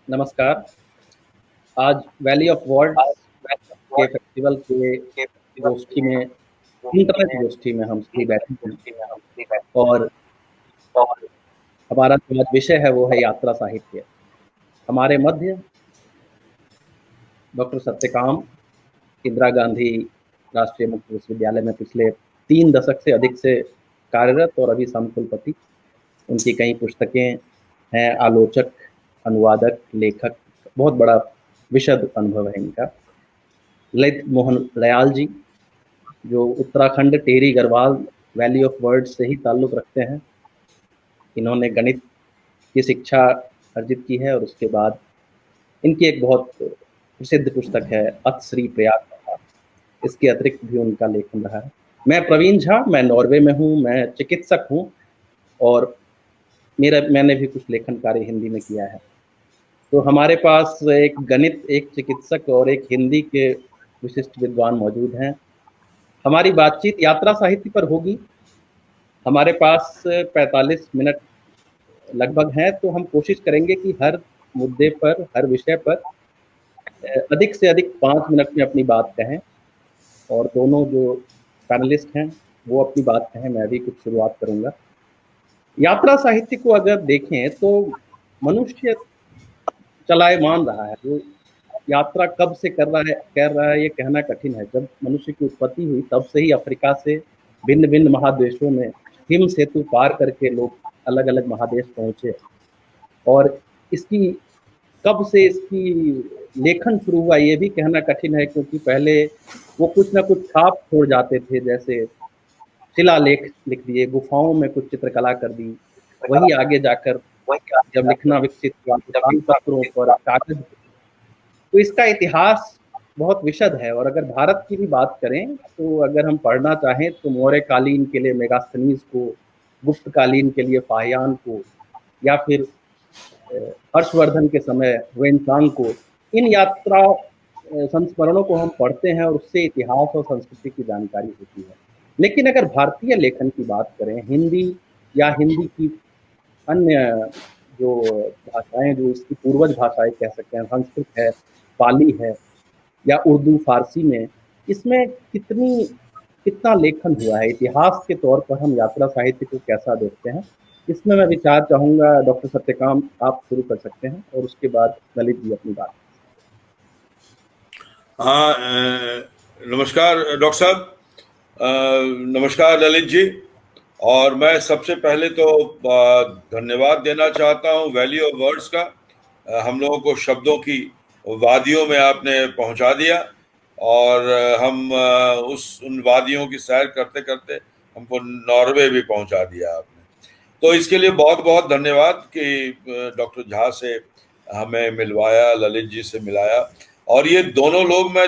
नमस्कार। आज valley of words के फेस्टिवल के गोष्ठी में इंटरनेट गोष्ठी में हम सभी बैठे हैं और हमारा जो आज विषय है वो है यात्रा साहित्य। हमारे मध्य डॉक्टर सत्यकाम इंदिरा गांधी राष्ट्रीय मुक्त विश्वविद्यालय में पिछले 3 दशक से अधिक से कार्यरत और अभी समकुलपति। उनकी कई पुस्तकें हैं, आलोचक, अनुवादक, लेखक, बहुत बड़ा विशद अनुभव है इनका। ललित मोहन दयाल जी, जो उत्तराखंड टेरी गढ़वाल वैली ऑफ वर्ड्स से ही ताल्लुक़ रखते हैं। इन्होंने गणित की शिक्षा अर्जित की है और उसके बाद इनकी एक बहुत प्रसिद्ध पुस्तक है अत श्री प्रयाग कथा। इसके अतिरिक्त भी उनका लेखन रहा है। मैं प्रवीण झा, मैं नॉर्वे में हूँ, मैं चिकित्सक हूँ और मैंने भी कुछ लेखन कार्य हिंदी में किया है। तो हमारे पास एक गणित, एक चिकित्सक और एक हिंदी के विशिष्ट विद्वान मौजूद हैं। हमारी बातचीत यात्रा साहित्य पर होगी। हमारे पास 45 मिनट लगभग हैं, तो हम कोशिश करेंगे कि हर मुद्दे पर, हर विषय पर अधिक से अधिक 5 मिनट में अपनी बात कहें और दोनों जो पैनलिस्ट हैं वो अपनी बात कहें। मैं भी कुछ शुरुआत करूँगा। यात्रा साहित्य को अगर देखें तो मनुष्य चलायमान रहा है। वो यात्रा कब से कर रहा है ये कहना कठिन है। जब मनुष्य की उत्पत्ति हुई तब से ही अफ्रीका से भिन्न-भिन्न महादेशों में हिम सेतु पार करके लोग अलग-अलग महादेश पहुँचे और इसकी कब से इसकी लेखन शुरू हुआ ये भी कहना कठिन है, क्योंकि पहले वो कुछ न कुछ छाप छोड़ जाते थे। जैसे शिलालेख लिख दिए, गुफाओं में कुछ चित्रकला कर दी, वही आगे जाकर जब लिखना विकसित हुआ तो तालपत्रों पर, कागज। तो इसका इतिहास बहुत विशद है। और अगर भारत की भी बात करें तो अगर हम पढ़ना चाहें तो मौर्य कालीन के लिए मेगास्थनीज को, गुप्त कालीन के लिए फाहियान को, या फिर हर्षवर्धन के समय हुएनसांग को, इन यात्रा संस्मरणों को हम पढ़ते हैं और उससे इतिहास और संस्कृति की जानकारी होती है। लेकिन अगर भारतीय लेखन की बात करें, हिंदी या हिंदी की अन्य जो भाषाएं, जो इसकी पूर्वज भाषाएं कह सकते हैं, संस्कृत है, पाली है या उर्दू, फारसी में, इसमें कितना लेखन हुआ है? इतिहास के तौर पर हम यात्रा साहित्य को कैसा देखते हैं? इसमें मैं विचार चाहूँगा। डॉक्टर सत्यकाम, आप शुरू कर सकते हैं और उसके बाद ललित जी अपनी बात। हाँ, नमस्कार डॉक्टर साहब। नमस्कार ललित जी। और मैं सबसे पहले तो धन्यवाद देना चाहता हूँ वैली ऑफ वर्ड्स का। हम लोगों को शब्दों की वादियों में आपने पहुंचा दिया और हम उन वादियों की सैर करते करते हमको नॉर्वे भी पहुंचा दिया आपने। तो इसके लिए बहुत बहुत धन्यवाद कि डॉक्टर झा से हमें मिलवाया, ललित जी से मिलाया। और ये दोनों लोग, मैं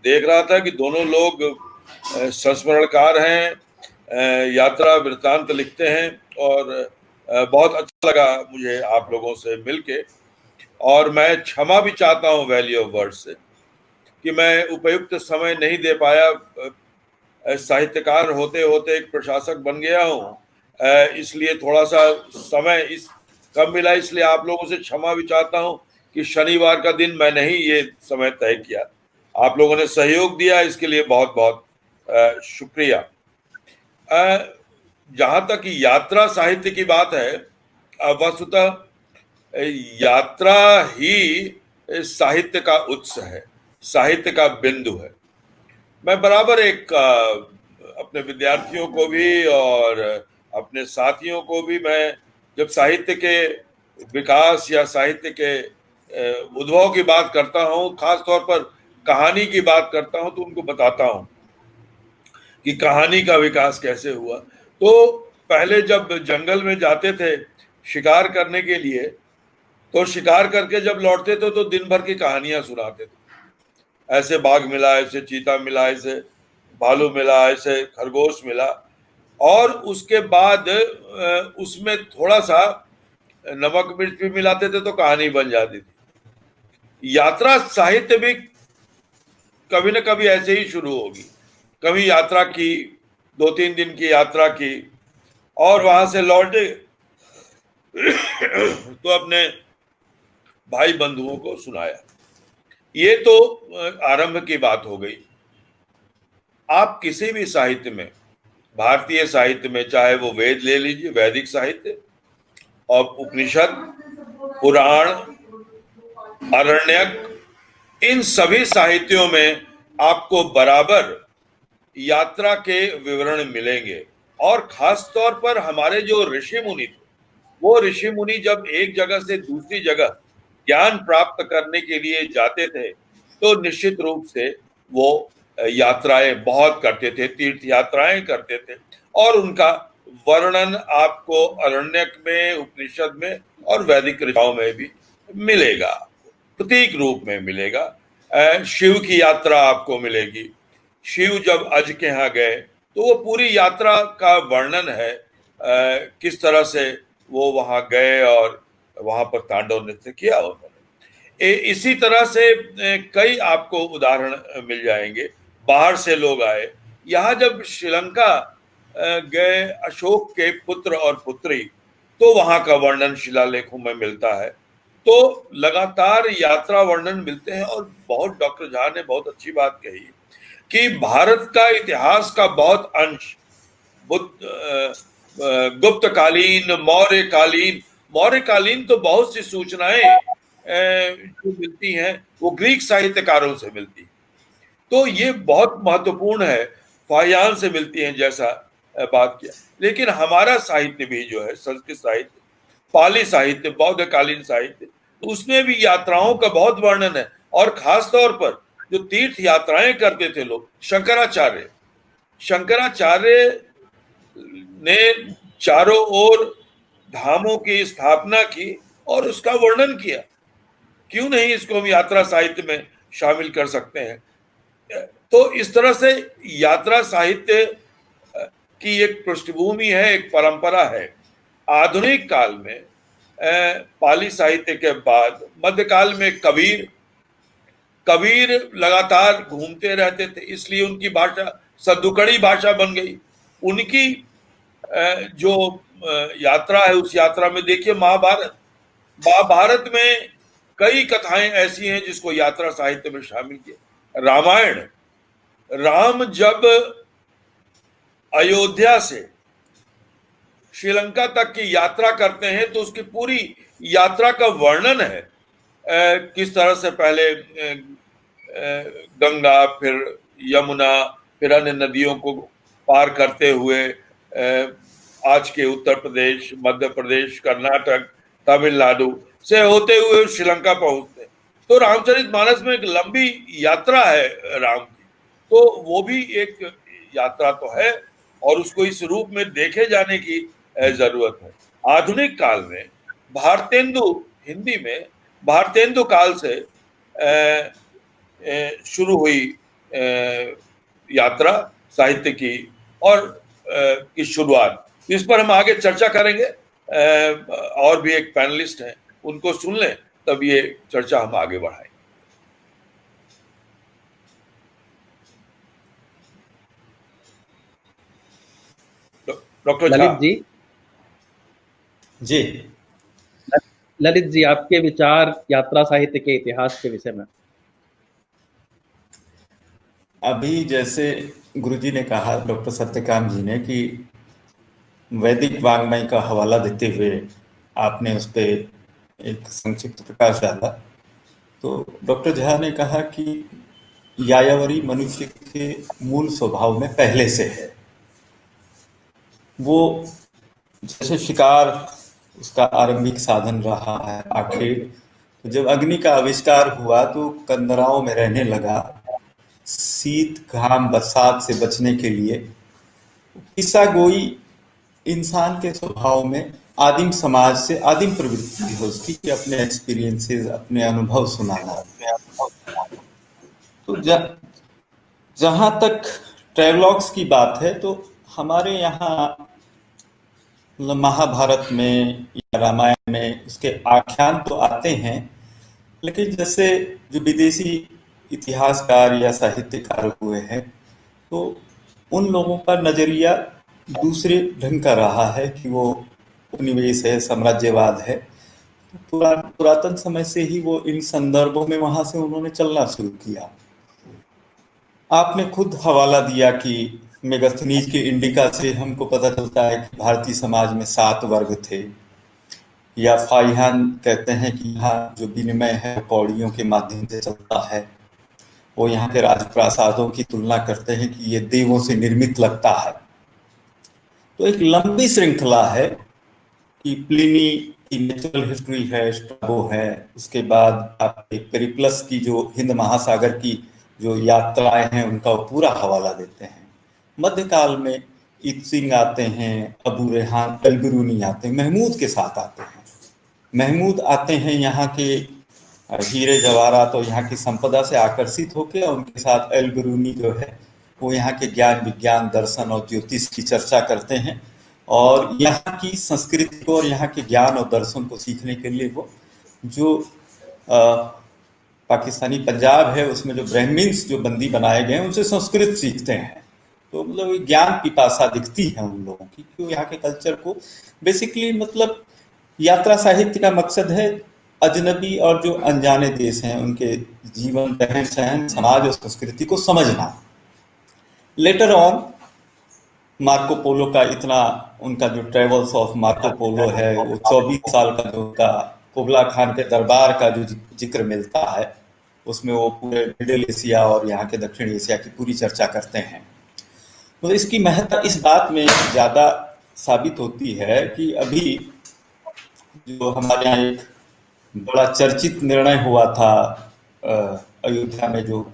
देख रहा था कि दोनों लोग संस्मरणकार हैं, यात्रा वृत्तांत लिखते हैं और बहुत अच्छा लगा मुझे आप लोगों से मिलके। और मैं क्षमा भी चाहता हूँ वैली ऑफ वर्ड्स से कि मैं उपयुक्त समय नहीं दे पाया। साहित्यकार होते होते एक प्रशासक बन गया हूँ, इसलिए थोड़ा सा समय इस कम मिला। इसलिए आप लोगों से क्षमा भी चाहता हूँ कि शनिवार का दिन मैंने ही ये समय तय किया। आप लोगों ने सहयोग दिया, इसके लिए बहुत बहुत शुक्रिया। जहां तक यात्रा साहित्य की बात है, वस्तुतः यात्रा ही साहित्य का उत्स है, साहित्य का बिंदु है। मैं बराबर अपने विद्यार्थियों को भी और अपने साथियों को भी, मैं जब साहित्य के विकास या साहित्य के उद्भव की बात करता हूँ, खास तौर पर कहानी की बात करता हूँ, तो उनको बताता हूँ कि कहानी का विकास कैसे हुआ। तो पहले जब जंगल में जाते थे शिकार करने के लिए, तो शिकार करके जब लौटते थे तो दिन भर की कहानियां सुनाते थे। ऐसे बाघ मिला, ऐसे चीता मिला, ऐसे भालू मिला, ऐसे खरगोश मिला। और उसके बाद उसमें थोड़ा सा नमक मिर्च भी मिलाते थे तो कहानी बन जाती थी। यात्रा साहित्य भी कभी न कभी ऐसे ही शुरू होगी। कभी यात्रा की, 2-3 दिन की यात्रा की और वहां से लौटे तो अपने भाई बंधुओं को सुनाया। ये तो आरंभ की बात हो गई। आप किसी भी साहित्य में, भारतीय साहित्य में, चाहे वो वेद ले लीजिए, वैदिक साहित्य और उपनिषद, पुराण, अरण्यक, इन सभी साहित्यों में आपको बराबर यात्रा के विवरण मिलेंगे। और खास तौर पर हमारे जो ऋषि मुनि थे, वो ऋषि मुनि जब एक जगह से दूसरी जगह ज्ञान प्राप्त करने के लिए जाते थे तो निश्चित रूप से वो यात्राएं बहुत करते थे, तीर्थ यात्राएं करते थे, और उनका वर्णन आपको अरण्यक में, उपनिषद में और वैदिक ऋचाओं में भी मिलेगा, प्रतीक रूप में मिलेगा। शिव की यात्रा आपको मिलेगी। शिव जब अज के यहाँ गए तो वो पूरी यात्रा का वर्णन है, किस तरह से वो वहां गए और वहां पर तांडव नृत्य किया उन्होंने। इसी तरह से कई आपको उदाहरण मिल जाएंगे। बाहर से लोग आए यहाँ, जब श्रीलंका गए अशोक के पुत्र और पुत्री, तो वहां का वर्णन शिलालेखों में मिलता है। तो लगातार यात्रा वर्णन मिलते हैं। और बहुत, डॉक्टर झा ने बहुत अच्छी बात कही कि भारत का इतिहास का बहुत अंश गुप्त कालीन, मौर्य कालीन तो बहुत सी सूचनाएं जो मिलती हैं वो ग्रीक साहित्यकारों से मिलती है। तो ये बहुत महत्वपूर्ण है, फाहियान से मिलती हैं, जैसा बात किया। लेकिन हमारा साहित्य भी जो है, संस्कृत साहित्य, पाली साहित्य, बौद्ध कालीन साहित्य, तो उसमें भी यात्राओं का बहुत वर्णन है। और खास तौर पर जो तीर्थ यात्राएं करते थे लोग, शंकराचार्य ने चारों ओर धामों की स्थापना की और उसका वर्णन किया। क्यों नहीं इसको हम यात्रा साहित्य में शामिल कर सकते हैं? तो इस तरह से यात्रा साहित्य की एक पृष्ठभूमि है, एक परंपरा है। आधुनिक काल में पाली साहित्य के बाद मध्यकाल में कबीर लगातार घूमते रहते थे, इसलिए उनकी भाषा सद्दुकड़ी भाषा बन गई। उनकी जो यात्रा है, उस यात्रा में देखिए महाभारत में कई कथाएं ऐसी हैं जिसको यात्रा साहित्य में शामिल किया। रामायण, राम जब अयोध्या से श्रीलंका तक की यात्रा करते हैं तो उसकी पूरी यात्रा का वर्णन है। किस तरह से पहले गंगा, फिर यमुना, फिर अन्य नदियों को पार करते हुए आज के उत्तर प्रदेश, मध्य प्रदेश, कर्नाटक, तमिलनाडु से होते हुए श्रीलंका पहुंचते। तो रामचरितमानस में एक लंबी यात्रा है राम की, तो वो भी एक यात्रा तो है और उसको इस रूप में देखे जाने की जरूरत है। आधुनिक काल में भारतेंदु, हिंदी में भारतेंदु काल से शुरू हुई यात्रा साहित्य की और की शुरुआत, इस पर हम आगे चर्चा करेंगे। और भी एक पैनलिस्ट हैं, उनको सुन लें, तब ये चर्चा हम आगे बढ़ाएंगे। डॉक्टर ललित जी, जी ललित जी, आपके विचार यात्रा साहित्य के इतिहास के विषय में। अभी जैसे गुरुजी ने कहा, डॉक्टर सत्यकांत जी ने, कि वैदिक वाङ्मय का हवाला देते हुए आपने उस पर एक संक्षिप्त प्रकाश डाला। तो डॉक्टर झा ने कहा कि यायावरी मनुष्य के मूल स्वभाव में पहले से है। वो जैसे शिकार उसका आरंभिक साधन रहा है, आखिर तो जब अग्नि का आविष्कार हुआ तो कंदराओं में रहने लगा, शीत, घाम, बरसात से बचने के लिए। किस्सा गोई इंसान के स्वभाव में आदिम समाज से आदिम प्रवृत्ति है उसकी, कि अपने एक्सपीरियंसेस, अपने अनुभव सुनाना। तो जहाँ तक ट्रेवलॉग्स की बात है, तो हमारे यहाँ महाभारत में या रामायण में उसके आख्यान तो आते हैं, लेकिन जैसे जो विदेशी इतिहासकार या साहित्यकार हुए हैं, तो उन लोगों का नजरिया दूसरे ढंग का रहा है कि वो उपनिवेश है, साम्राज्यवाद है। पुरातन समय से ही वो इन संदर्भों में वहां से उन्होंने चलना शुरू किया। आपने खुद हवाला दिया कि मेगास्थनीज के इंडिका से हमको पता चलता है कि भारतीय समाज में 7 वर्ग थे, या फाइहान कहते हैं कि यहाँ जो विनिमय है कौड़ियों के माध्यम से चलता है। वो यहाँ के राजप्रासादों की तुलना करते हैं कि ये देवों से निर्मित लगता है। तो एक लंबी श्रृंखला है कि प्लिनी की नेचुरल हिस्ट्री है, स्ट्रैबो है, उसके बाद आपके पेरिप्लस की जो हिंद महासागर की जो यात्राएं हैं उनका पूरा हवाला देते हैं। मध्यकाल में इत्सिंग आते हैं, अबू रेहान अल बिरूनी आते हैं, महमूद के साथ आते हैं। महमूद आते हैं यहाँ के हीरे जवाहरात और यहाँ की संपदा से आकर्षित होकर, और उनके साथ अल बिरूनी जो है वो यहाँ के ज्ञान विज्ञान दर्शन और ज्योतिष की चर्चा करते हैं, और यहाँ की संस्कृति को और यहाँ के ज्ञान और दर्शन को सीखने के लिए वो जो पाकिस्तानी पंजाब है उसमें जो ब्राह्मण्स जो बंदी बनाए गए हैं उनसे संस्कृत सीखते हैं। तो मतलब ज्ञान पिपासा दिखती है उन लोगों की, क्यों यहाँ के कल्चर को बेसिकली मतलब यात्रा साहित्य का मकसद है अजनबी और जो अनजाने देश हैं उनके जीवन रहन सहन समाज और संस्कृति को समझना। लेटर ऑन मार्को पोलो का इतना उनका जो ट्रेवल्स ऑफ मार्को पोलो है वो 24 साल का जो उनका कुबला खान के दरबार का जो जिक्र मिलता है उसमें वो पूरे मिडिल एशिया और यहाँ के दक्षिण एशिया की पूरी चर्चा करते हैं। तो इसकी महत्ता इस बात में ज़्यादा साबित होती है कि अभी जो हमारे यहाँ एक बड़ा चर्चित निर्णय हुआ था अयोध्या में जो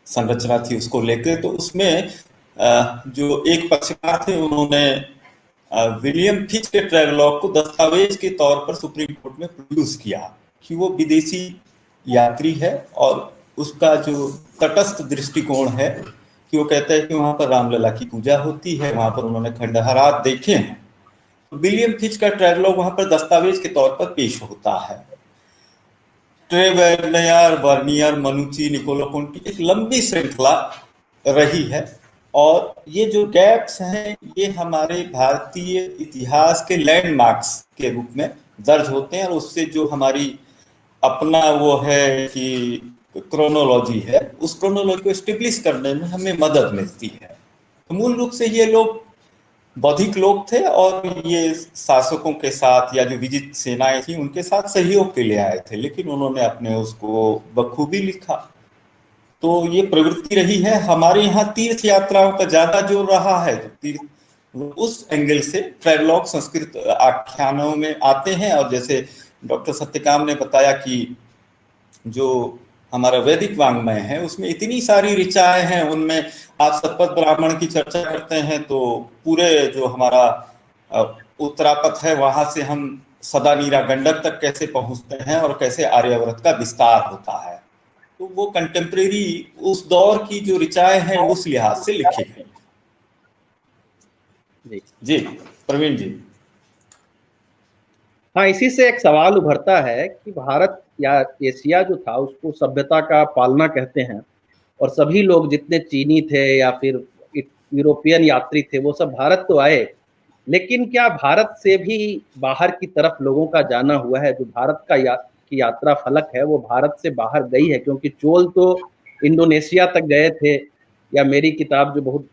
संरचना थी उसको लेकर, तो उसमें जो एक पक्षकार थे उन्होंने विलियम फिच के ट्रैवलॉग को दस्तावेज के तौर पर सुप्रीम कोर्ट में प्रोड्यूस किया कि वो विदेशी यात्री है और उसका जो तटस्थ दृष्टिकोण है कि वो कहता है कि वहां पर रामलला की पूजा होती है, वहां पर उन्होंने खंडहरात देखे हैं। तो विलियम फिच का ट्रैवलॉग वहां पर दस्तावेज के तौर पर पेश होता है। ट्रेवेलर, वर्नियर, मनुची, निकोलो कोंटी एक लंबी श्रृंखला रही है, और ये जो गैप्स हैं ये हमारे भारतीय इतिहास के लैंडमार्क्स के रूप में दर्ज होते हैं, और उससे जो हमारी अपना वो है कि क्रोनोलॉजी है उस क्रोनोलॉजी को एस्टेब्लिश करने में हमें मदद मिलती है। तो मूल रूप से ये लोग बौद्धिक लोग थे और ये शासकों के साथ या जो विजित सेनाएं थी उनके साथ सहयोग के लिए आए थे, लेकिन उन्होंने अपने उसको बखूबी लिखा। तो ये प्रवृत्ति रही है। हमारे यहाँ तीर्थ यात्राओं का ज्यादा जोर रहा है, तो तीर्थ उस एंगल से ट्रैवलॉग संस्कृत आख्यानों में आते हैं। और जैसे डॉक्टर सत्यकाम ने बताया कि जो हमारा वैदिक वांग्मय है उसमें इतनी सारी ऋचाएं हैं, उनमें आप सतपथ ब्राह्मण की चर्चा करते हैं तो पूरे जो हमारा उत्तरापथ है वहां से हम सदा नीरा गंडक तक कैसे पहुंचते हैं और कैसे आर्यावर्त का विस्तार होता है। तो वो कंटेम्प्रेरी उस दौर की जो ऋचाएं हैं उस लिहाज से लिखी गई। जी प्रवीण जी। हाँ, इसी से एक सवाल उभरता है कि भारत या एशिया जो था उसको सभ्यता का पालना कहते हैं, और सभी लोग जितने चीनी थे या फिर यूरोपियन यात्री थे वो सब भारत तो आए, लेकिन क्या भारत से भी बाहर की तरफ लोगों का जाना हुआ है? जो भारत का की यात्रा फलक है वो भारत से बाहर गई है, क्योंकि चोल तो इंडोनेशिया तक गए थे, या मेरी किताब जो बहुत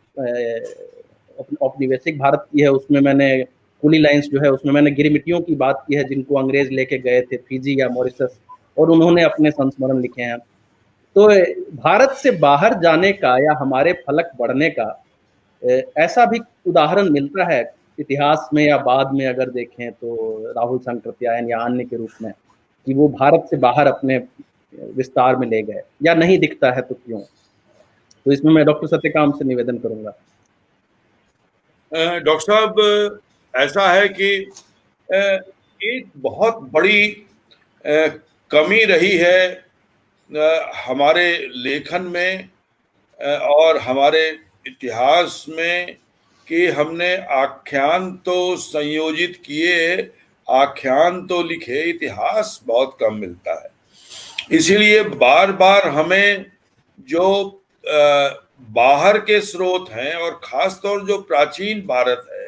औपनिवेशिक भारत की है उसमें मैंने कुली लाइन्स जो है उसमें मैंने गिरमिटियों की बात की है जिनको अंग्रेज लेके गए थे फिजी या मॉरिशस, और उन्होंने अपने संस्मरण लिखे हैं। तो भारत से बाहर जाने का या हमारे फलक बढ़ने का ऐसा भी उदाहरण मिलता है इतिहास में या बाद में अगर देखें तो राहुल संकृत्यायन या अन्य के रूप में, कि वो भारत से बाहर अपने विस्तार में ले गए, या नहीं दिखता है तो क्यों? तो इसमें मैं डॉक्टर सत्यकाम से निवेदन करूंगा। डॉक्टर साहब, ऐसा है कि एक बहुत बड़ी कमी रही है हमारे लेखन में और हमारे इतिहास में कि हमने आख्यान तो संयोजित किए, आख्यान तो लिखे, इतिहास बहुत कम मिलता है। इसीलिए बार बार हमें जो बाहर के स्रोत हैं और खासतौर जो प्राचीन भारत है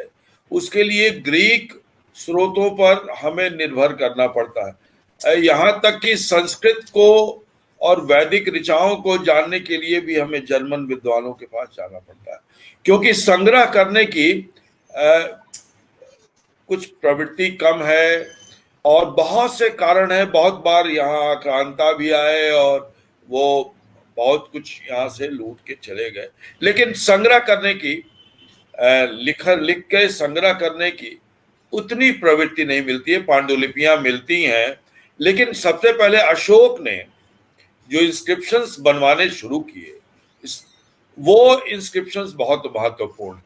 उसके लिए ग्रीक स्रोतों पर हमें निर्भर करना पड़ता है। यहाँ तक कि संस्कृत को और वैदिक ऋचाओं को जानने के लिए भी हमें जर्मन विद्वानों के पास जाना पड़ता है, क्योंकि संग्रह करने की कुछ प्रवृत्ति कम है और बहुत से कारण है। बहुत बार यहाँ आक्रांता भी आए और वो बहुत कुछ यहाँ से लूट के चले गए, लेकिन संग्रह करने की लिख के संग्रह करने की उतनी प्रवृत्ति नहीं मिलती है। पांडुलिपियां मिलती हैं, लेकिन सबसे पहले अशोक ने जो इंस्क्रिप्शंस बनवाने शुरू किए, वो इंस्क्रिप्शंस बहुत महत्वपूर्ण है।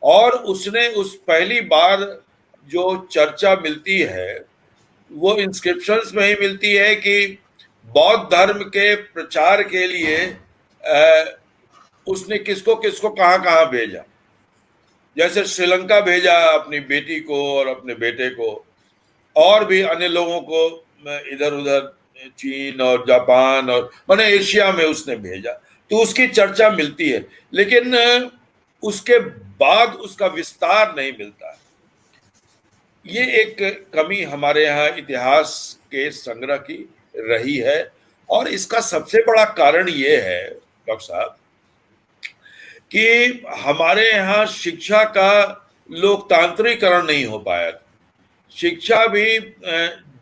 और उसने उस पहली बार जो चर्चा मिलती है वो इंस्क्रिप्शंस में ही मिलती है कि बौद्ध धर्म के प्रचार के लिए उसने किसको किसको कहाँ कहाँ भेजा। जैसे श्रीलंका भेजा अपनी बेटी को और अपने बेटे को, और भी अन्य लोगों को इधर उधर चीन और जापान और माने एशिया में उसने भेजा, तो उसकी चर्चा मिलती है, लेकिन उसके बाद उसका विस्तार नहीं मिलता है। ये एक कमी हमारे यहाँ इतिहास के संग्रह की रही है, और इसका सबसे बड़ा कारण ये है डॉक्टर साहब कि हमारे यहाँ शिक्षा का लोकतांत्रिकरण नहीं हो पाया था। शिक्षा भी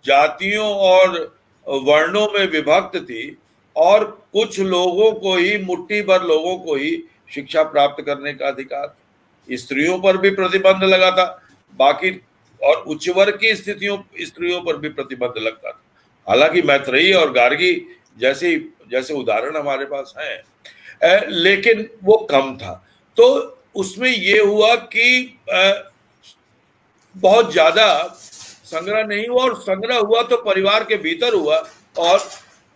जातियों और वर्णों में विभक्त थी, और कुछ लोगों को ही, मुट्ठी भर लोगों को ही शिक्षा प्राप्त करने का अधिकार था। स्त्रियों पर भी प्रतिबंध लगा था, बाकी और उच्च वर्ग की स्त्रियों पर भी प्रतिबंध लगता था। हालांकि मैत्रेयी और गार्गी जैसे उदाहरण हमारे पास हैं, लेकिन वो कम था। तो उसमें ये हुआ कि बहुत ज्यादा संग्रह नहीं हुआ, और संग्रह हुआ तो परिवार के भीतर हुआ, और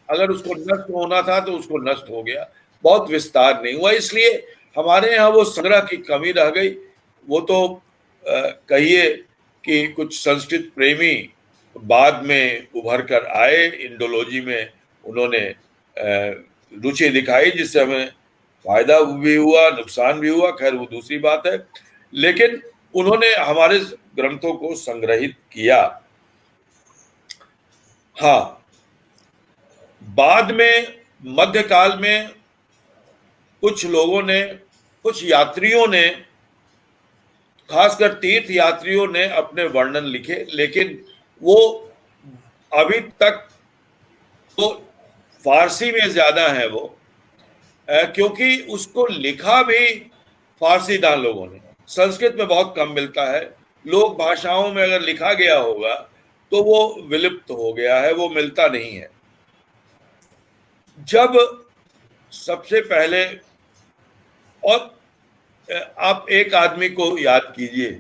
अगर उसको नष्ट होना था तो उसको नष्ट हो गया, बहुत विस्तार नहीं हुआ। इसलिए हमारे यहाँ वो संग्रह की कमी रह गई। वो तो कहिए कि कुछ संस्कृत प्रेमी बाद में उभर कर आए, इंडोलॉजी में उन्होंने रुचि दिखाई, जिससे हमें फायदा भी हुआ, नुकसान भी हुआ, खैर वो दूसरी बात है, लेकिन उन्होंने हमारे ग्रंथों को संग्रहित किया। हाँ, बाद में मध्यकाल में कुछ लोगों ने, कुछ यात्रियों ने, खासकर तीर्थ यात्रियों ने अपने वर्णन लिखे, लेकिन वो अभी तक तो फारसी में ज्यादा है वो, क्योंकि उसको लिखा भी फारसीदान लोगों ने। संस्कृत में बहुत कम मिलता है। लोक भाषाओं में अगर लिखा गया होगा तो वो विलुप्त हो गया है, वो मिलता नहीं है। जब सबसे पहले, और आप एक आदमी को याद कीजिए,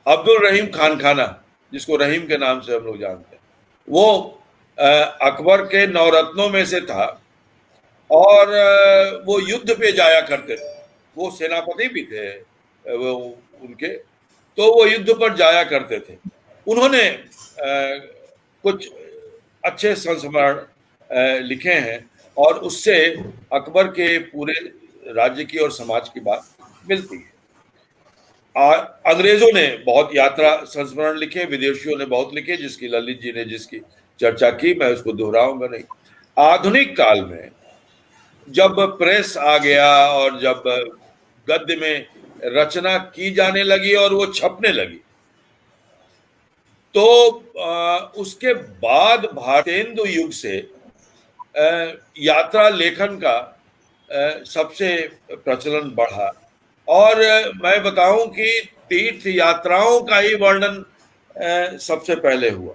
अब्दुल रहीम खानखाना, जिसको रहीम के नाम से हम लोग जानते हैं, वो अकबर के नवरत्नों में से था, और वो युद्ध पे जाया करते थे। वो सेनापति भी थे वो उनके, तो वो युद्ध पर जाया करते थे। उन्होंने कुछ अच्छे संस्मरण लिखे हैं, और उससे अकबर के पूरे राज्य की और समाज की बात मिलती है। अंग्रेजों ने बहुत यात्रा संस्मरण लिखे, विदेशियों ने बहुत लिखे, जिसकी ललित जी ने जिसकी चर्चा की, मैं उसको दोहराऊंगा नहीं। आधुनिक काल में जब प्रेस आ गया और जब गद्य में रचना की जाने लगी और वो छपने लगी, तो उसके बाद भारतेंदु युग से यात्रा लेखन का सबसे प्रचलन बढ़ा। और मैं बताऊं कि तीर्थ यात्राओं का ही वर्णन सबसे पहले हुआ।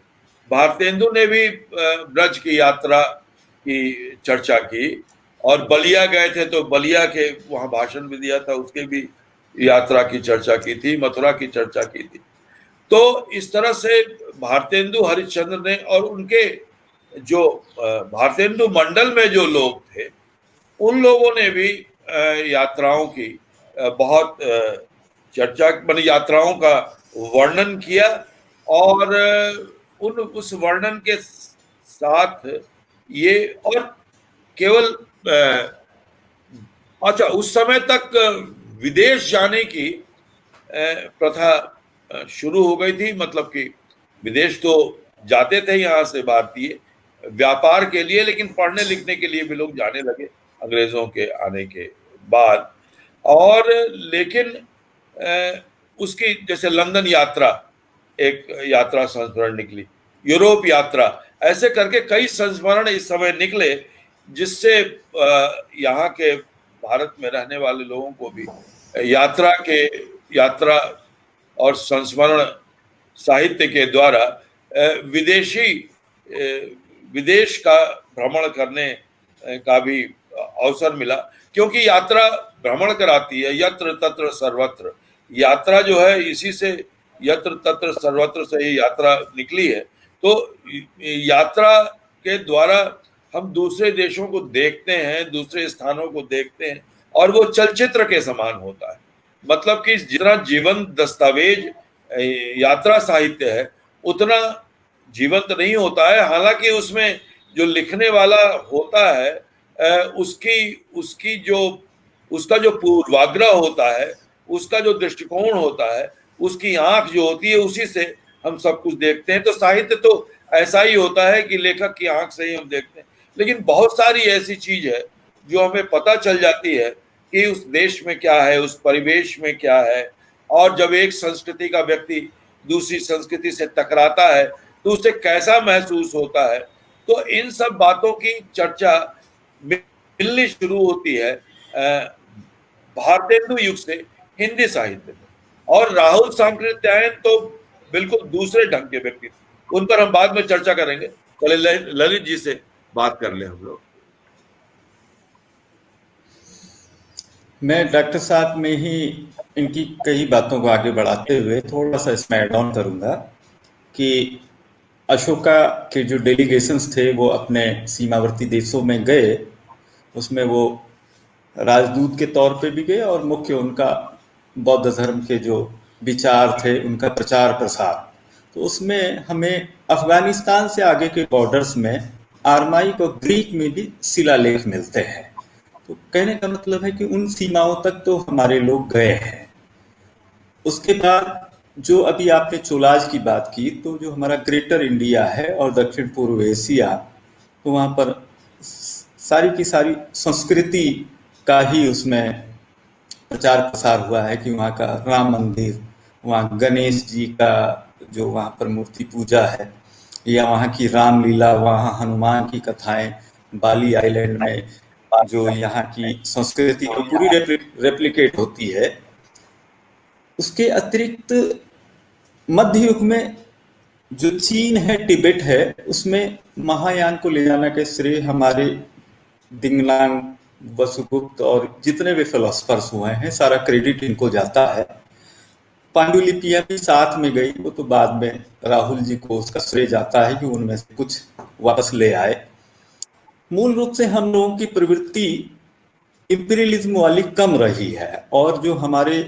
भारतेंदु ने भी ब्रज की यात्रा की चर्चा की, और बलिया गए थे तो बलिया के वहां भाषण भी दिया था, उसके भी यात्रा की चर्चा की थी, मथुरा की चर्चा की थी। तो इस तरह से भारतेंदु हरिश्चंद्र ने, और उनके जो भारतेंदु मंडल में जो लोग थे, उन लोगों ने भी यात्राओं की बहुत चर्चा, माने यात्राओं का वर्णन किया, और उस वर्णन के साथ ये, और केवल अच्छा, उस समय तक विदेश जाने की प्रथा शुरू हो गई थी। मतलब कि विदेश तो जाते थे यहाँ से भारतीय व्यापार के लिए, लेकिन पढ़ने लिखने के लिए भी लोग जाने लगे अंग्रेजों के आने के बाद। और लेकिन उसकी जैसे लंदन यात्रा, एक यात्रा संस्मरण निकली, यूरोप यात्रा, ऐसे करके कई संस्मरण इस समय निकले, जिससे यहाँ के भारत में रहने वाले लोगों को भी यात्रा और संस्मरण साहित्य के द्वारा विदेश का भ्रमण करने का भी अवसर मिला। क्योंकि यात्रा भ्रमण कराती है, यत्र तत्र सर्वत्र। यात्रा जो है इसी से, यत्र तत्र सर्वत्र से ही यात्रा निकली है। तो यात्रा के द्वारा हम दूसरे देशों को देखते हैं, दूसरे स्थानों को देखते हैं, और वो चलचित्र के समान होता है। मतलब कि जितना जीवंत दस्तावेज यात्रा साहित्य है उतना जीवंत नहीं होता है। हालांकि उसमें जो लिखने वाला होता है उसका जो पूर्वाग्रह होता है, उसका जो दृष्टिकोण होता है, उसकी आंख जो होती है, उसी से हम सब कुछ देखते हैं। तो साहित्य तो ऐसा ही होता है कि लेखक की आंख से ही हम देखते हैं। लेकिन बहुत सारी ऐसी चीज है जो हमें पता चल जाती है कि उस देश में क्या है, उस परिवेश में क्या है। और जब एक संस्कृति का व्यक्ति दूसरी संस्कृति से टकराता है तो उसे कैसा महसूस होता है। तो इन सब बातों की चर्चा मिलनी शुरू होती है भारतेंदु युग से हिंदी साहित्य में। और राहुल सांकृत्यायन तो बिल्कुल दूसरे ढंग के व्यक्ति थे, उन पर हम बाद में चर्चा करेंगे। पहले ललित जी से बात कर ले हम लोग। मैं डॉक्टर साहब में ही इनकी कई बातों को आगे बढ़ाते हुए थोड़ा सा इसमें ऐड ऑन करूंगा कि अशोका के जो डेलीगेशंस थे वो अपने सीमावर्ती देशों में गए, उसमें वो राजदूत के तौर पे भी गए और मुख्य उनका बौद्ध धर्म के जो विचार थे उनका प्रचार प्रसार। तो उसमें हमें अफगानिस्तान से आगे के बॉर्डर्स में आरमाइक और ग्रीक में भी शिलालेख मिलते हैं। तो कहने का मतलब है कि उन सीमाओं तक तो हमारे लोग गए हैं। उसके बाद जो अभी आपने चोलाज की बात की, तो जो हमारा ग्रेटर इंडिया है और दक्षिण पूर्व एशिया, तो वहाँ पर सारी की सारी संस्कृति का ही उसमें प्रचार प्रसार हुआ है कि वहाँ का राम मंदिर, वहाँ गणेश जी का जो वहाँ पर मूर्ति पूजा है, या वहाँ की रामलीला, वहाँ हनुमान की कथाएं, बाली आइलैंड में जो यहाँ की संस्कृति को पूरी रेप्लिकेट होती है। उसके अतिरिक्त मध्य युग में जो चीन है, तिब्बत है, उसमें महायान को ले जाने के श्रेय हमारे दिंगलांग, वसुगुप्त और जितने भी फिलोसफर्स हुए हैं, सारा क्रेडिट इनको जाता है। पांडुलिपियां भी साथ में गई, वो तो बाद में राहुल जी को उसका श्रेय जाता है कि उनमें से कुछ वापस ले आए। मूल रूप से हम लोगों की प्रवृत्ति इंपीरियलिज्म वाली कम रही है, और जो हमारे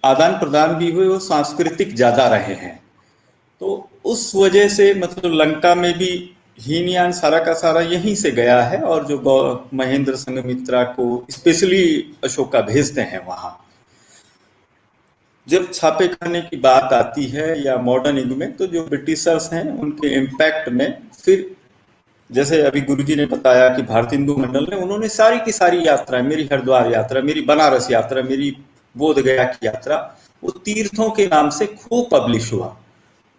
आदान प्रदान भी हुए वो सांस्कृतिक ज्यादा रहे हैं। तो उस वजह से मतलब लंका में भी हीनयान सारा का सारा यहीं से गया है, और जो महेंद्र संघमित्रा को स्पेशली अशोका भेजते हैं वहां। जब छापे खाने की बात आती है या मॉडर्न युग में, तो जो ब्रिटिशर्स हैं उनके इम्पैक्ट में फिर जैसे अभी गुरुजी ने बताया कि भारतेंदु मंडल ने, उन्होंने सारी की सारी यात्रा, मेरी हरिद्वार यात्रा, मेरी बनारस यात्रा, मेरी बोध गया की यात्रा, वो तीर्थों के नाम से खूब पब्लिश हुआ।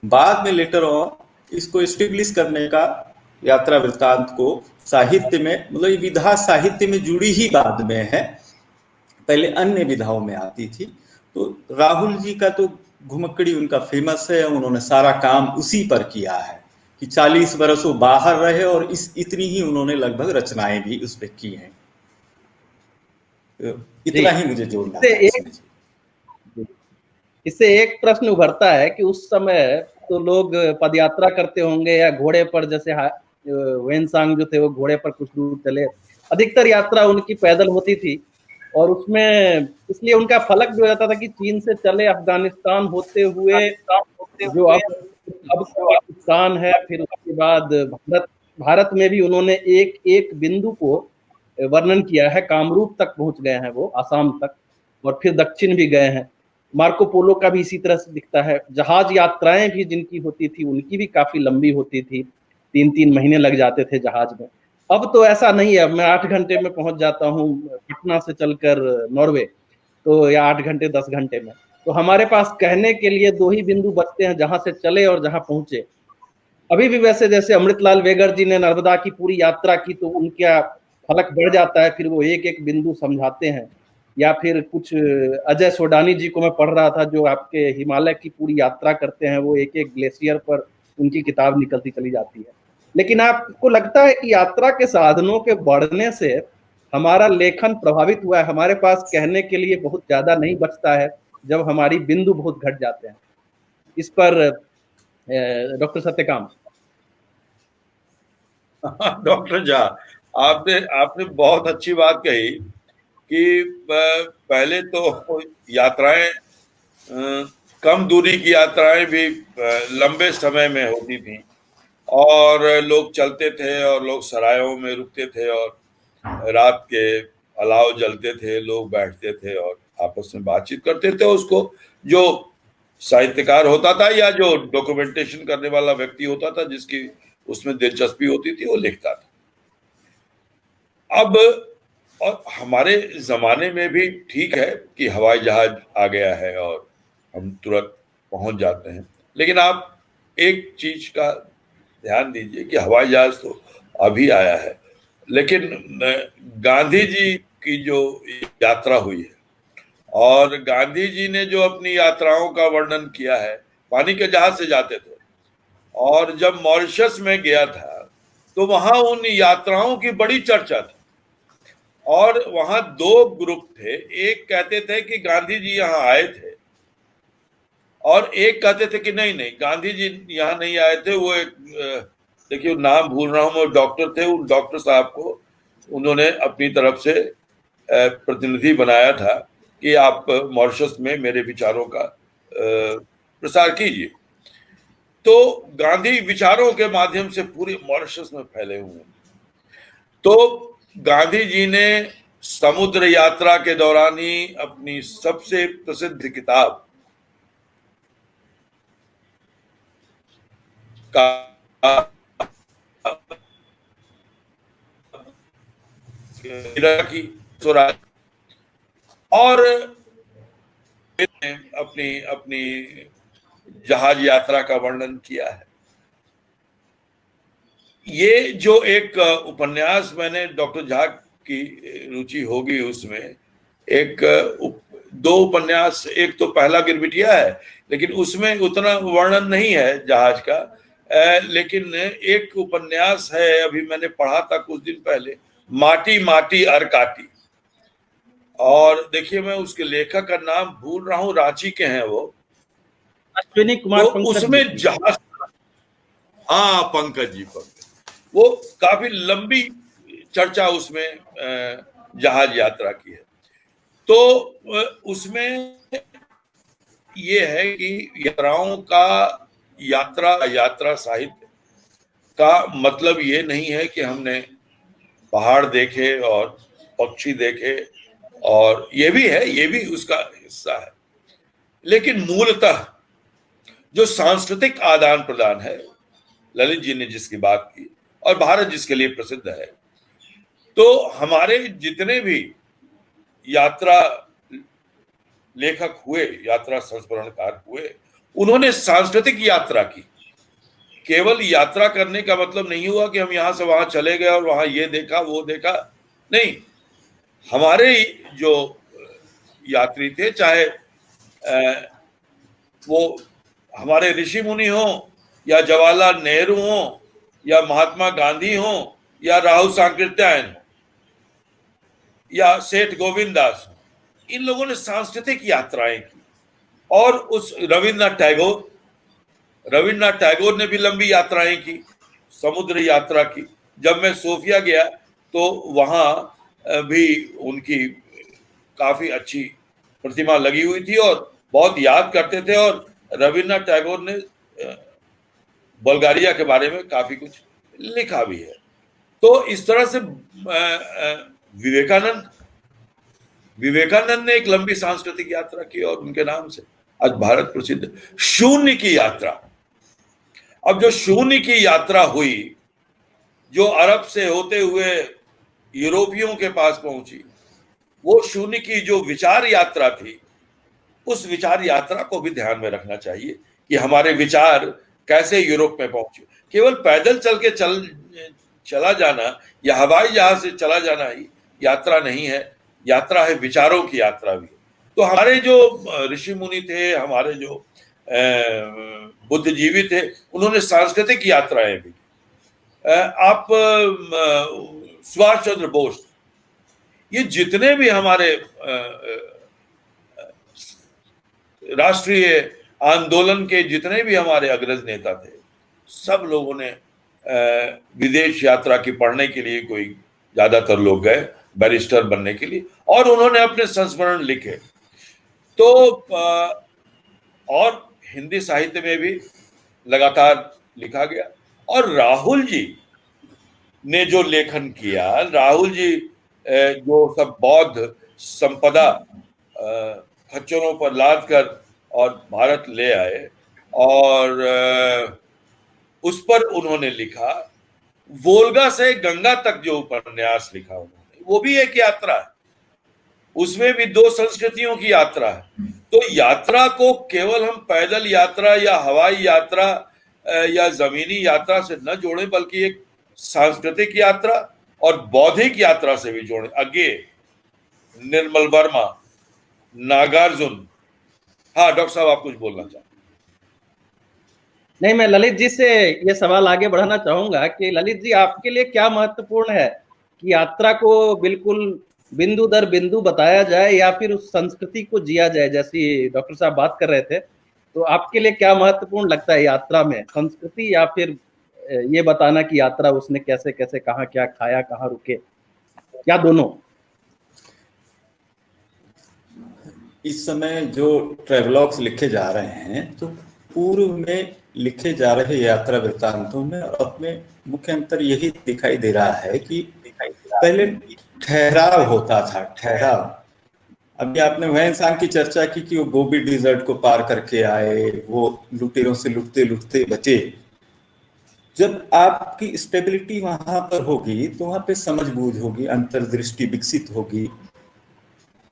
बाद में लेटर ऑन इसको एस्टेब्लिश करने का यात्रा वृत्तांत को साहित्य में, मतलब विधा साहित्य में जुड़ी ही बाद में है, पहले अन्य विधाओं में आती थी। तो राहुल जी का तो घुमक्कड़ी उनका फेमस है, उन्होंने सारा काम उसी पर किया है कि 40 वर्ष वो बाहर रहे और इतनी ही उन्होंने लगभग रचनाएं भी उस पर की हैं। इतना ही मुझे जोड़ना है। इससे एक प्रश्न उभरता है कि उस समय तो लोग पदयात्रा करते होंगे या घोड़े पर, जैसे वेनसांग जो थे वो घोड़े पर कुछ दूर चले, अधिकतर यात्रा उनकी पैदल होती थी। और उसमें इसलिए उनका फलक जो रहता था कि चीन से चले अफगानिस्तान होते हुए, जो अब पाकिस्तान है, फिर उसके बाद भारत में भी उन्होंने एक एक बिंदु को वर्णन किया है। कामरूप तक पहुंच गए हैं वो, आसाम तक, और फिर दक्षिण भी गए हैं। मार्को पोलो का भी इसी तरह से दिखता है। जहाज यात्राएं भी जिनकी होती थी उनकी भी काफी लंबी होती थी, 3-3 महीने लग जाते थे जहाज में। अब तो ऐसा नहीं है, मैं 8 घंटे में पहुंच जाता हूँ पटना से चलकर नॉर्वे, तो या 8 घंटे 10 घंटे में। तो हमारे पास कहने के लिए 2 ही बिंदु बचते हैं, जहां से चले और जहां पहुंचे। अभी भी वैसे जैसे अमृतलाल वेगर जी ने नर्मदा की पूरी यात्रा की तो उनका फलक बढ़ जाता है, फिर वो एक एक बिंदु समझाते हैं। या फिर कुछ अजय सोडानी जी को मैं पढ़ रहा था जो आपके हिमालय की पूरी यात्रा करते हैं, वो एक एक ग्लेशियर पर उनकी किताब निकलती चली जाती है। लेकिन आपको लगता है कि यात्रा के साधनों के बढ़ने से हमारा लेखन प्रभावित हुआ है? हमारे पास कहने के लिए बहुत ज्यादा नहीं बचता है जब हमारी बिंदु बहुत घट जाते हैं। इस पर डॉक्टर सत्यकाम। डॉक्टर झा, आपने आपने बहुत अच्छी बात कही कि पहले तो यात्राएं, कम दूरी की यात्राएं भी लंबे समय में होती थी और लोग चलते थे और लोग सरायों में रुकते थे और रात के अलाव जलते थे, लोग बैठते थे और आपस में बातचीत करते थे। उसको जो साहित्यकार होता था या जो डॉक्यूमेंटेशन करने वाला व्यक्ति होता था जिसकी उसमें दिलचस्पी होती थी वो लिखता था। अब और हमारे जमाने में भी ठीक है कि हवाई जहाज आ गया है और हम तुरंत पहुंच जाते हैं, लेकिन आप एक चीज का ध्यान दीजिए कि हवाई जहाज तो अभी आया है, लेकिन गांधी जी की जो यात्रा हुई है और गांधी जी ने जो अपनी यात्राओं का वर्णन किया है, पानी के जहाज से जाते थे और जब मॉरिशस में गया था तो वहां उन यात्राओं की बड़ी चर्चा थी और वहां 2 ग्रुप थे। एक कहते थे कि गांधी जी यहाँ आए थे और एक कहते थे कि नहीं नहीं, गांधी जी यहाँ नहीं आए थे। वो एक देखिए नाम भूल रहा हूं, वो डॉक्टर थे, उन डॉक्टर साहब को उन्होंने अपनी तरफ से प्रतिनिधि बनाया था कि आप मॉरिशस में मेरे विचारों का प्रसार कीजिए। तो गांधी विचारों के माध्यम से पूरे मॉरिशस में फैले हुए हैं। तो गांधी जी ने समुद्र यात्रा के दौरान ही अपनी सबसे प्रसिद्ध किताब का की स्वराज और अपनी अपनी जहाज यात्रा का वर्णन किया है। ये जो एक उपन्यास, मैंने डॉक्टर झा की रुचि होगी उसमें, एक 2 उपन्यास, एक तो पहला गिरबिटिया है लेकिन उसमें उतना वर्णन नहीं है जहाज का, लेकिन एक उपन्यास है, अभी मैंने पढ़ा था कुछ दिन पहले, माटी माटी अरकाटी। और देखिए मैं उसके लेखक का नाम भूल रहा हूँ, रांची के हैं वो, अश्विनी कुमार। तो उसमें जहाज, हाँ पंकज जी, वो काफी लंबी चर्चा उसमें जहाज यात्रा की है। तो उसमें ये है कि यात्राओं का यात्रा साहित्य का मतलब ये नहीं है कि हमने पहाड़ देखे और पक्षी देखे, और ये भी है, ये भी उसका हिस्सा है, लेकिन मूलतः जो सांस्कृतिक आदान प्रदान है, ललित जी ने जिसकी बात की और भारत जिसके लिए प्रसिद्ध है, तो हमारे जितने भी यात्रा लेखक हुए, यात्रा संस्मरणकार हुए, उन्होंने सांस्कृतिक यात्रा की। केवल यात्रा करने का मतलब नहीं हुआ कि हम यहां से वहां चले गए और वहां ये देखा वो देखा, नहीं। हमारे जो यात्री थे, चाहे वो हमारे ऋषि मुनि हो या जवाहरलाल नेहरू हो या महात्मा गांधी हो या राहुल सांकृत्यायन हो या सेठ गोविंद दास हो, इन लोगों ने सांस्कृतिक यात्राएं की। और उस रविन्द्रनाथ टैगोर ने भी लंबी यात्राएं की, समुद्र यात्रा की। जब मैं सोफिया गया तो वहां भी उनकी काफी अच्छी प्रतिमा लगी हुई थी और बहुत याद करते थे, और रविन्द्रनाथ टैगोर ने बल्गारिया के बारे में काफी कुछ लिखा भी है। तो इस तरह से विवेकानंद विवेकानंद ने एक लंबी सांस्कृतिक यात्रा की और उनके नाम से आज भारत प्रसिद्ध। शून्य की यात्रा, अब जो शून्य की यात्रा हुई, जो अरब से होते हुए यूरोपियों के पास पहुंची, वो शून्य की जो विचार यात्रा थी, उस विचार यात्रा को भी ध्यान में रखना चाहिए कि हमारे विचार कैसे यूरोप में पहुंचे। केवल पैदल चल के चला जाना या हवाई जहाज से चला जाना ही यात्रा नहीं है, यात्रा है विचारों की यात्रा भी। तो हमारे जो ऋषि मुनि थे, हमारे जो बुद्धिजीवी थे, उन्होंने सांस्कृतिक यात्राएं भी। आप सुभाष चंद्र बोस, ये जितने भी हमारे राष्ट्रीय आंदोलन के जितने भी हमारे अग्रज नेता थे, सब लोगों ने विदेश यात्रा की पढ़ने के लिए, कोई ज्यादातर लोग गए बैरिस्टर बनने के लिए, और उन्होंने अपने संस्मरण लिखे। तो और हिंदी साहित्य में भी लगातार लिखा गया। और राहुल जी ने जो लेखन किया, राहुल जी जो सब बौद्ध संपदा खच्चरों पर लाद कर और भारत ले आए, और उस पर उन्होंने लिखा, वोल्गा से गंगा तक जो उपन्यास लिखा उन्होंने, वो भी एक यात्रा है। उसमें भी दो संस्कृतियों की यात्रा है। तो यात्रा को केवल हम पैदल यात्रा या हवाई यात्रा या जमीनी यात्रा से न जोड़ें, बल्कि एक सांस्कृतिक यात्रा और बौद्धिक यात्रा से भी जोड़ें। आगे निर्मल वर्मा, नागार्जुन। हाँ डॉक्टर साहब, आप कुछ बोलना चाहते? नहीं, मैं ललित जी से ये सवाल आगे बढ़ाना चाहूंगा कि ललित जी, आपके लिए क्या महत्वपूर्ण है कि यात्रा को बिल्कुल बिंदु दर बिंदु बताया जाए या फिर उस संस्कृति को जिया जाए, जैसी डॉक्टर साहब बात कर रहे थे। तो आपके लिए क्या महत्वपूर्ण लगता है यात्रा में, संस्कृति या फिर ये बताना कि यात्रा उसने कैसे कैसे, कहाँ क्या खाया, कहाँ रुके, या दोनों? इस समय जो ट्रेवलॉग्स लिखे जा रहे हैं, तो पूर्व में लिखे जा रहे यात्रा वृत्तांतों में अपने मुख्य अंतर यही दिखाई दे रहा है कि पहले ठहराव होता था, ठहराव। अभी आपने वैनसांग की चर्चा की कि वो गोबी डिजर्ट को पार करके आए, वो लुटेरों से लुटते लुटते बचे। जब आपकी स्टेबिलिटी वहां पर होगी तो वहां पे समझ बूझ होगी, अंतर्दृष्टि विकसित होगी।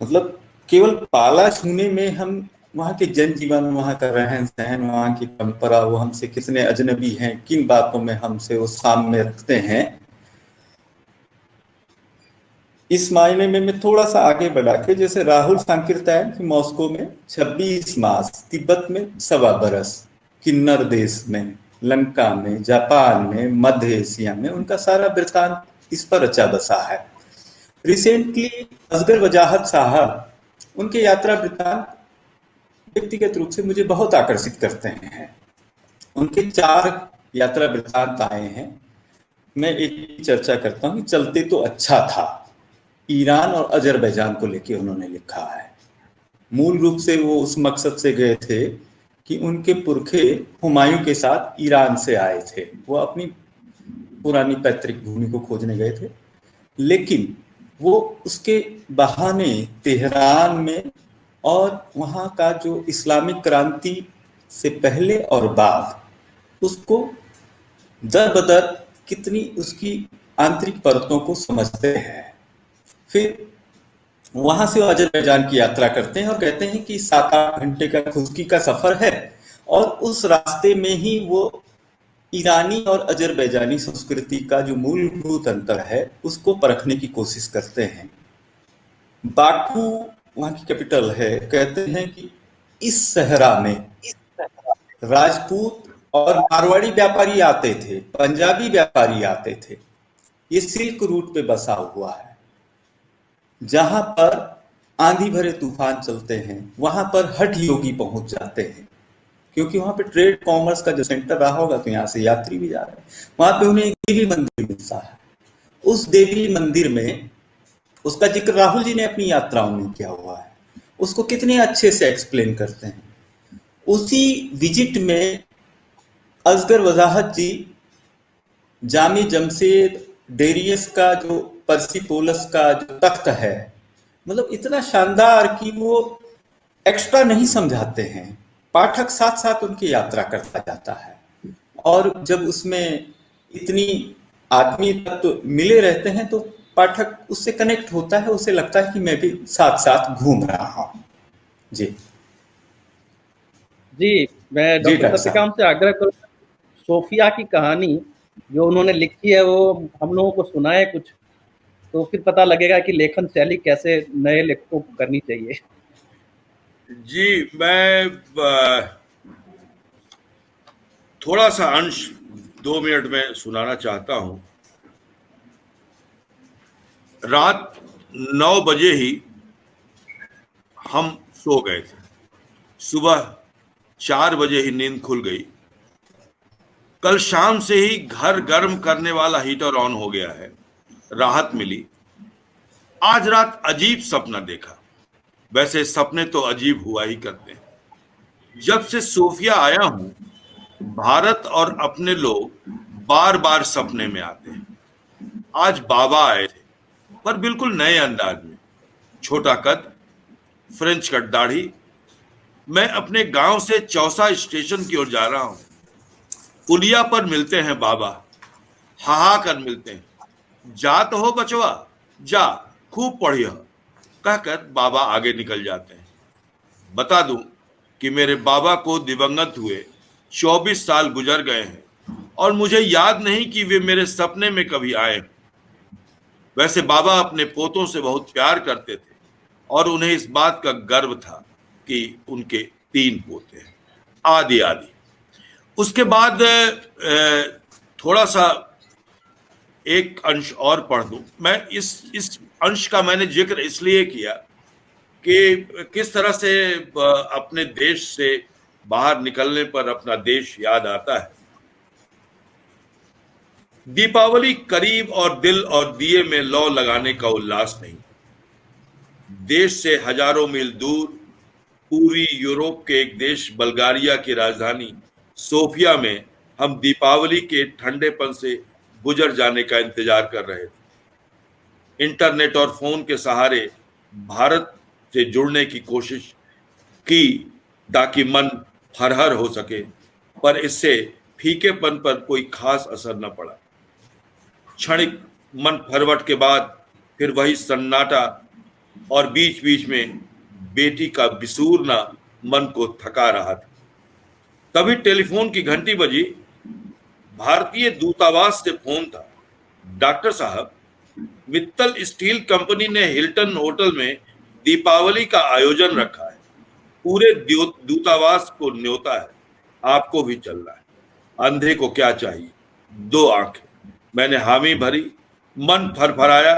मतलब केवल पाला छूने में हम वहाँ के जनजीवन, वहाँ का रहन सहन, वहाँ की परंपरा, वो हमसे कितने अजनबी हैं, किन बातों में हमसे वो सामने रखते हैं, इस मायने में मैं थोड़ा सा आगे बढ़ा के, जैसे राहुल सांकीर्तन कि मॉस्को में 26 मास, तिब्बत में 1.25 बरस, किन्नर देश में, लंका में, जापान में, मध्य एशिया में, उनका सारा वृत्तांत इस पर रचा बसा है। रिसेंटली असगर वजाहत साहब, उनके यात्रा वृत्तांत व्यक्तिगत रूप से मुझे बहुत आकर्षित करते हैं। उनके 4 यात्रा वृत्तांत आए हैं। मैं एक चर्चा करता हूँ कि चलते तो अच्छा था, ईरान और अजरबैजान को लेके उन्होंने लिखा है। मूल रूप से वो उस मकसद से गए थे कि उनके पुरखे हुमायूं के साथ ईरान से आए थे, वो अपनी पुरानी पैतृक भूमि को खोजने गए थे, लेकिन वो उसके बहाने तेहरान में और वहाँ का जो इस्लामिक क्रांति से पहले और बाद, उसको दर बदर कितनी उसकी आंतरिक परतों को समझते हैं। फिर वहां से वो अजरबैजान की यात्रा करते हैं और कहते हैं कि 7-8 घंटे का खुशकी का सफर है, और उस रास्ते में ही वो ईरानी और अजरबैजानी संस्कृति का जो मूलभूत अंतर है उसको परखने की कोशिश करते हैं। बाकू वहां की कैपिटल है। कहते हैं कि इस सहरा में राजपूत और मारवाड़ी व्यापारी आते थे, पंजाबी व्यापारी आते थे। ये सिल्क रूट पे बसा हुआ है, जहां पर आंधी भरे तूफान चलते हैं, वहां पर हठ योगी पहुंच जाते हैं, क्योंकि वहां पे ट्रेड कॉमर्स का जो सेंटर रहा होगा, तो यहाँ से यात्री भी जा रहे हैं। वहां पे उन्हें एक देवी मंदिर मिलता है। उस देवी मंदिर में, उसका जिक्र राहुल जी ने अपनी यात्राओं में किया हुआ है, उसको कितने अच्छे से एक्सप्लेन करते हैं। उसी विजिट में असगर वजाहत जी जामी जमशेद डेरियस का जो पर्सिपोलस का जो तख्त है मतलब इतना शानदार कि वो एक्स्ट्रा नहीं समझाते हैं, पाठक साथ साथ उनकी यात्रा करता जाता है। और जब उसमें इतनी आदमी तत्व मिले रहते हैं तो पाठक उससे कनेक्ट होता है, उसे लगता है कि मैं भी साथ साथ घूम रहा हूँ। जी जी, मैं जी डॉक्टर डॉक्टर साहब। सत्यकाम से आग्रह करूँगा, सोफिया की कहानी जो उन्होंने लिखी है वो हम लोगों को सुनाए कुछ, तो फिर पता लगेगा कि लेखन शैली कैसे नए लेखकों को करनी चाहिए। जी, मैं थोड़ा सा अंश 2 मिनट में सुनाना चाहता हूं। रात 9 बजे ही हम सो गए थे। सुबह 4 बजे ही नींद खुल गई। कल शाम से ही घर गर्म करने वाला हीटर ऑन हो गया है। राहत मिली। आज रात अजीब सपना देखा। वैसे सपने तो अजीब हुआ ही करते हैं। जब से सोफिया आया हूं, भारत और अपने लोग बार बार सपने में आते हैं। आज बाबा आए थे, पर बिल्कुल नए अंदाज में। छोटा कद, फ्रेंच कट दाढ़ी। मैं अपने गांव से चौसा स्टेशन की ओर जा रहा हूं। पुलिया पर मिलते हैं बाबा। हाहा कर मिलते हैं। जा तो हो बचवा, जा खूब पढ़िया, कहकर बाबा आगे निकल जाते हैं। बता दूं कि मेरे बाबा को दिवंगत हुए 24 साल गुजर गए हैं और मुझे याद नहीं कि वे मेरे सपने में कभी आए। वैसे बाबा अपने पोतों से बहुत प्यार करते थे और उन्हें इस बात का गर्व था कि उनके 3 पोते हैं। आदि आदि। उसके बाद थोड़ा सा एक अंश और पढ़ दूं। मैं इस अंश का मैंने जिक्र इसलिए किया कि किस तरह से अपने देश से बाहर निकलने पर अपना देश याद आता है। दीपावली करीब और दिल और दिए में लौ लगाने का उल्लास नहीं। देश से हजारों मील दूर पूरी यूरोप के एक देश बल्गारिया की राजधानी सोफिया में हम दीपावली के ठंडेपन से गुजर जाने का इंतजार कर रहे थे। इंटरनेट और फोन के सहारे भारत से जुड़ने की कोशिश की ताकि मन हरहर हो सके, पर इससे फीकेपन पर कोई खास असर न पड़ा। क्षणिक मन फरवट के बाद फिर वही सन्नाटा और बीच बीच में बेटी का बिसूरना मन को थका रहा था। तभी टेलीफोन की घंटी बजी। भारतीय दूतावास से फोन था। डॉक्टर साहब, मित्तल स्टील कंपनी ने हिल्टन होटल में दीपावली का आयोजन रखा है। पूरे दूतावास को न्योता है। आपको भी चलना है। अंधे को क्या चाहिए, 2 आंखें। मैंने हामी भरी। मन फरफराया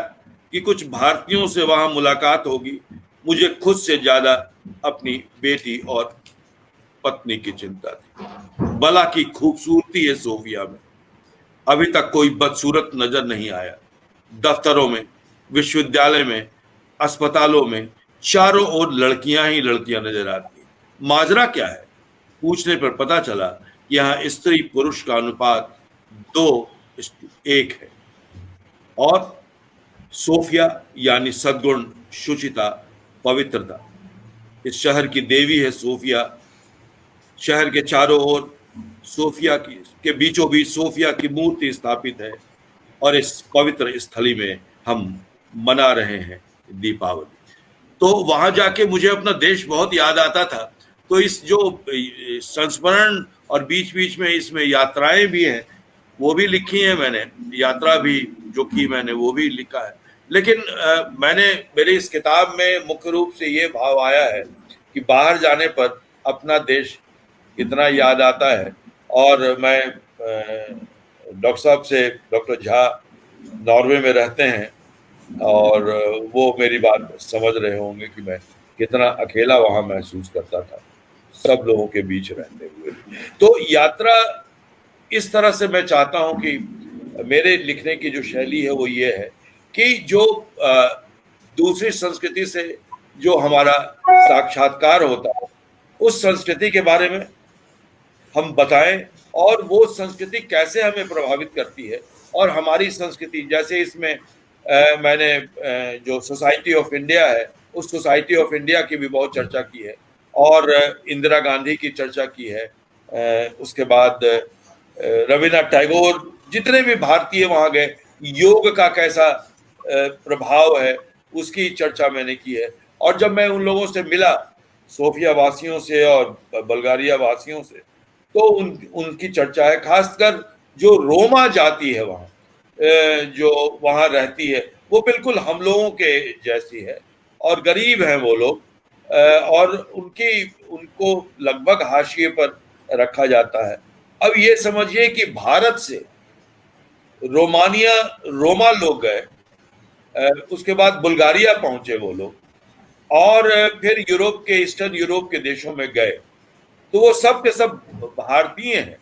कि कुछ भारतीयों से वहां मुलाकात होगी। मुझे खुद से ज्यादा अपनी बेटी और पत्नी की चिंता थी। भला की खूबसूरती है सोफिया में। अभी तक कोई बदसूरत नजर नहीं आया। दफ्तरों में, विश्वविद्यालय में, अस्पतालों में चारों ओर लड़कियां ही लड़कियां नजर आती हैं। माजरा क्या है? पूछने पर पता चला कि यहाँ स्त्री पुरुष का अनुपात 2:1 है। और सोफिया यानी सद्गुण, शुचिता, पवित्रता। इस शहर की देवी है सोफिया। शहर के चारों ओर सोफिया के बीचों बीच सोफिया की मूर्ति स्थापित है और इस पवित्र स्थली में हम मना रहे हैं दीपावली। तो वहां जाके मुझे अपना देश बहुत याद आता था। तो इस जो संस्मरण और बीच बीच में इसमें यात्राएं भी हैं, वो भी लिखी हैं मैंने। यात्रा भी जो की मैंने वो भी लिखा है। लेकिन मैंने मेरी इस किताब में मुख्य रूप से ये भाव आया है कि बाहर जाने पर अपना देश इतना याद आता है। और मैं डॉक्टर साहब से, डॉक्टर झा नॉर्वे में रहते हैं और वो मेरी बात समझ रहे होंगे कि मैं कितना अकेला वहां महसूस करता था सब लोगों के बीच रहते हुए। तो यात्रा इस तरह से मैं चाहता हूं कि मेरे लिखने की जो शैली है वो ये है कि जो दूसरी संस्कृति से जो हमारा साक्षात्कार होता है उस संस्कृति के बारे में हम बताएं और वो संस्कृति कैसे हमें प्रभावित करती है। और हमारी संस्कृति, जैसे इसमें मैंने जो सोसाइटी ऑफ इंडिया है उस सोसाइटी ऑफ इंडिया की भी बहुत चर्चा की है और इंदिरा गांधी की चर्चा की है। उसके बाद रविन्द्रनाथ टैगोर, जितने भी भारतीय वहां गए, योग का कैसा प्रभाव है उसकी चर्चा मैंने की है। और जब मैं उन लोगों से मिला, सोफिया वासियों से और बल्गारिया वासियों से, तो उनकी चर्चा है। खासकर जो रोमा जाति है वहाँ, जो वहाँ रहती है, वो बिल्कुल हम लोगों के जैसी है और गरीब हैं वो लोग, और उनको लगभग हाशिए पर रखा जाता है। अब ये समझिए कि भारत से रोमा लोग गए, उसके बाद बुल्गारिया पहुंचे वो लोग, और फिर यूरोप के, ईस्टर्न यूरोप के देशों में गए, तो वो सब के सब भारतीय हैं,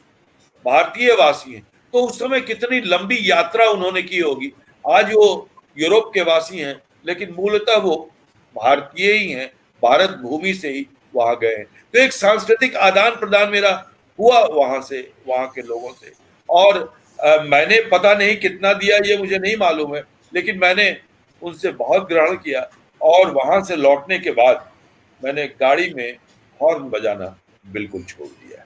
भारतीय वासी हैं। तो उस समय कितनी लंबी यात्रा उन्होंने की होगी। आज वो यूरोप के वासी हैं, लेकिन मूलतः वो भारतीय ही हैं, भारत भूमि से ही वहां गए हैं। तो एक सांस्कृतिक आदान प्रदान मेरा हुआ वहां से, वहां के लोगों से। और मैंने पता नहीं कितना दिया ये मुझे नहीं मालूम है, लेकिन मैंने उनसे बहुत ग्रहण किया। और वहां से लौटने के बाद मैंने गाड़ी में हॉर्न बजाना बिल्कुल छोड़ दिया।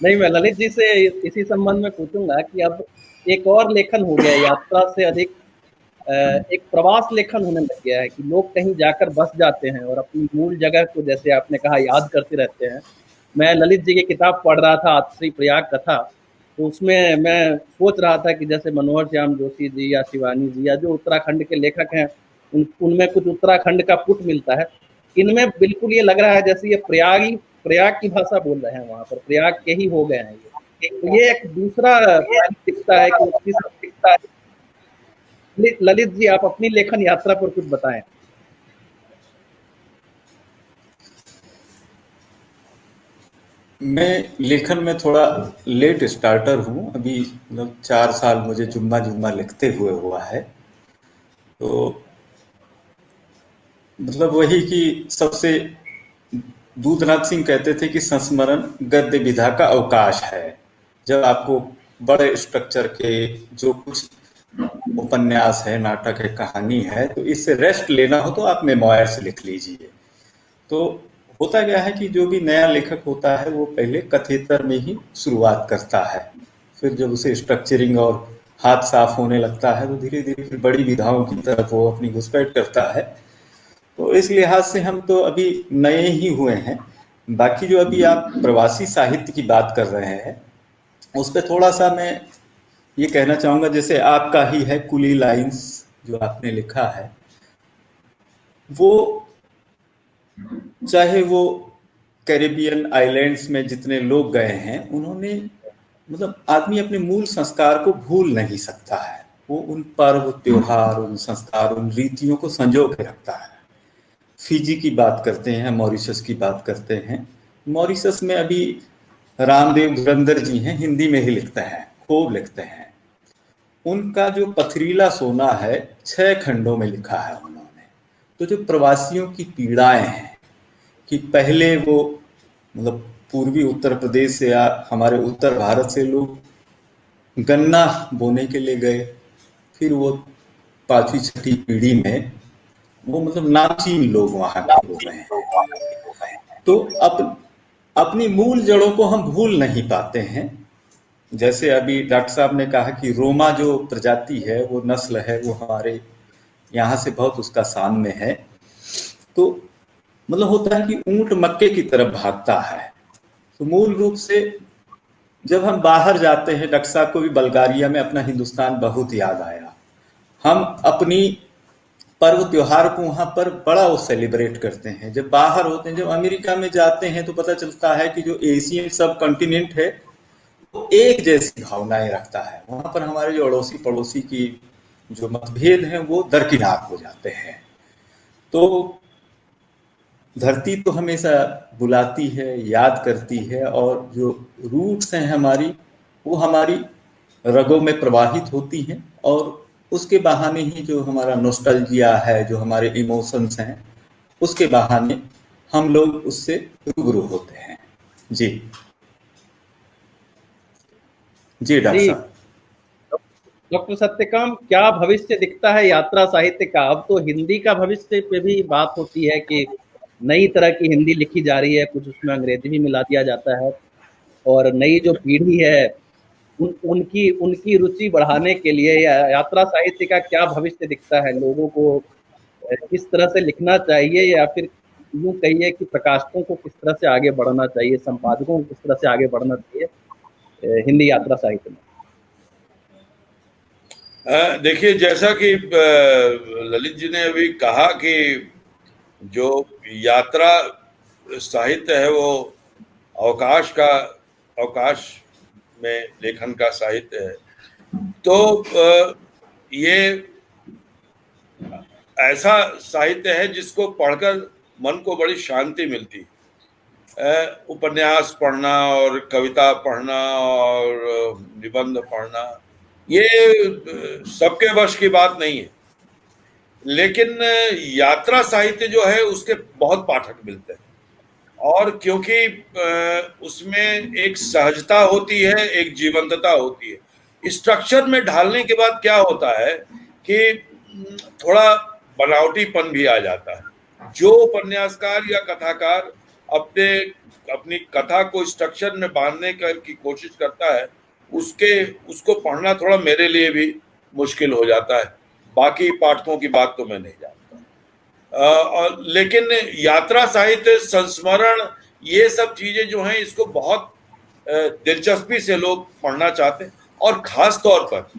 नहीं, मैं ललित जी से इसी संबंध में पूछूंगा कि अब एक और लेखन हो गया, यात्रा से अधिक एक प्रवास लेखन होने लग गया है कि लोग कहीं जाकर बस जाते हैं और अपनी मूल जगह को, जैसे आपने कहा, याद करते रहते हैं। मैं ललित जी की किताब पढ़ रहा था, आत्श्री प्रयाग कथा, तो उसमें मैं सोच रहा था कि जैसे मनोहर श्याम जोशी जी या शिवानी जी या जो उत्तराखंड के लेखक हैं, उनमें कुछ उत्तराखंड का पुट मिलता है। इनमें बिल्कुल ये लग रहा है जैसे ये प्रयाग की भाषा बोल रहे हैं, वहां पर प्रयाग के ही हो गए हैं ये। तो ये एक दूसरा दिखता है कि उसकी दिखता है। ललित जी, आप अपनी लेखन यात्रा पर कुछ बताएं। मैं लेखन में थोड़ा लेट स्टार्टर हूँ, अभी मतलब 4 साल मुझे जुम्मा जुम्मा लिखते हुए हुआ है। तो मतलब वही कि सबसे दूधनाथ सिंह कहते थे कि संस्मरण गद्य विधा का अवकाश है। जब आपको बड़े स्ट्रक्चर के जो कुछ उपन्यास है, नाटक है, कहानी है, तो इससे रेस्ट लेना हो तो आप मेमोयर्स लिख लीजिए। तो होता क्या है कि जो भी नया लेखक होता है वो पहले कथेतर में ही शुरुआत करता है, फिर जब उसे स्ट्रक्चरिंग और हाथ साफ होने लगता है तो धीरे धीरे फिर बड़ी विधाओं की तरफ वो अपनी घुसपैठ करता है। तो इस लिहाज से हम तो अभी नए ही हुए हैं। बाकी जो अभी आप प्रवासी साहित्य की बात कर रहे हैं, उस पर थोड़ा सा मैं ये कहना चाहूँगा, जैसे आपका ही है कुली लाइंस जो आपने लिखा है, वो चाहे वो कैरेबियन आइलैंड्स में जितने लोग गए हैं, उन्होंने मतलब आदमी अपने मूल संस्कार को भूल नहीं सकता है। वो उन पर्व त्योहार, उन संस्कार, उन रीतियों को संजो के रखता है। फिजी की बात करते हैं, मॉरिशस की बात करते हैं। मॉरिशस में अभी रामदेव धुरंधर जी हैं, हिंदी में ही लिखते हैं, खूब लिखते हैं। उनका जो पथरीला सोना है 6 खंडों में लिखा है उन्होंने। तो जो प्रवासियों की पीड़ाएं हैं कि पहले वो मतलब पूर्वी उत्तर प्रदेश से या हमारे उत्तर भारत से लोग गन्ना बोने के लिए गए, फिर वो 5वीं 6ठी पीढ़ी में वो मतलब नामचीन लोग वहां के हो गए हैं। तो अपनी मूल जड़ों को हम भूल नहीं पाते हैं। जैसे अभी डॉक्टर साहब ने कहा कि रोमा जो प्रजाति है, वो नस्ल है, वो हमारे यहाँ से बहुत उसका सामने है। तो मतलब होता है कि ऊंट मक्के की तरफ भागता है। तो मूल रूप से जब हम बाहर जाते हैं, डॉक्टर साहब को भी बल्गारिया में अपना हिंदुस्तान बहुत याद आया। हम अपनी पर्व त्योहार को वहां पर बड़ा वो सेलिब्रेट करते हैं। जब बाहर होते हैं, जब अमेरिका में जाते हैं, तो पता चलता है कि जो एशियन सब कॉन्टिनेंट है वो एक जैसी भावनाएं रखता है। वहां पर हमारे जो अड़ोसी पड़ोसी की जो मतभेद हैं वो दरकिनार हो जाते हैं। तो धरती तो हमेशा बुलाती है, याद करती है, और जो रूट्स हैं हमारी, वो हमारी रगों में प्रवाहित होती हैं, और उसके बहाने ही जो हमारा नॉस्टैल्जिया है, जो हमारे इमोशंस हैं, उसके बहाने हम लोग उससे रूबरू होते हैं। जी जी डॉक्टर जी, साहब। डॉक्टर सत्यकाम, क्या भविष्य दिखता है यात्रा साहित्य का? अब तो हिंदी का भविष्य पे भी बात होती है कि नई तरह की हिंदी लिखी जा रही है, कुछ उसमें अंग्रेजी भी मिला दिया जाता है, और नई जो पीढ़ी है उनकी उनकी रुचि बढ़ाने के लिए यात्रा साहित्य का क्या भविष्य दिखता है? लोगों को किस तरह से लिखना चाहिए, या फिर यूँ कहिए कि प्रकाशकों को किस तरह से आगे बढ़ना चाहिए, संपादकों को किस तरह से आगे बढ़ना चाहिए हिंदी यात्रा साहित्य में? देखिए, जैसा कि ललित जी ने अभी कहा कि जो यात्रा साहित्य है वो अवकाश में लेखन का साहित्य है, तो ये ऐसा साहित्य है जिसको पढ़कर मन को बड़ी शांति मिलती है। उपन्यास पढ़ना और कविता पढ़ना और निबंध पढ़ना ये सबके वश की बात नहीं है, लेकिन यात्रा साहित्य जो है उसके बहुत पाठक मिलते हैं, और क्योंकि उसमें एक सहजता होती है, एक जीवंतता होती है। स्ट्रक्चर में ढालने के बाद क्या होता है कि थोड़ा बनावटीपन भी आ जाता है। जो उपन्यासकार या कथाकार अपनी कथा को स्ट्रक्चर में बांधने की कोशिश करता है, उसको पढ़ना थोड़ा मेरे लिए भी मुश्किल हो जाता है। बाकी पाठकों की बात तो मैं नहीं जानता, लेकिन यात्रा साहित्य, संस्मरण, ये सब चीजें जो हैं इसको बहुत दिलचस्पी से लोग पढ़ना चाहते हैं, और खास तौर पर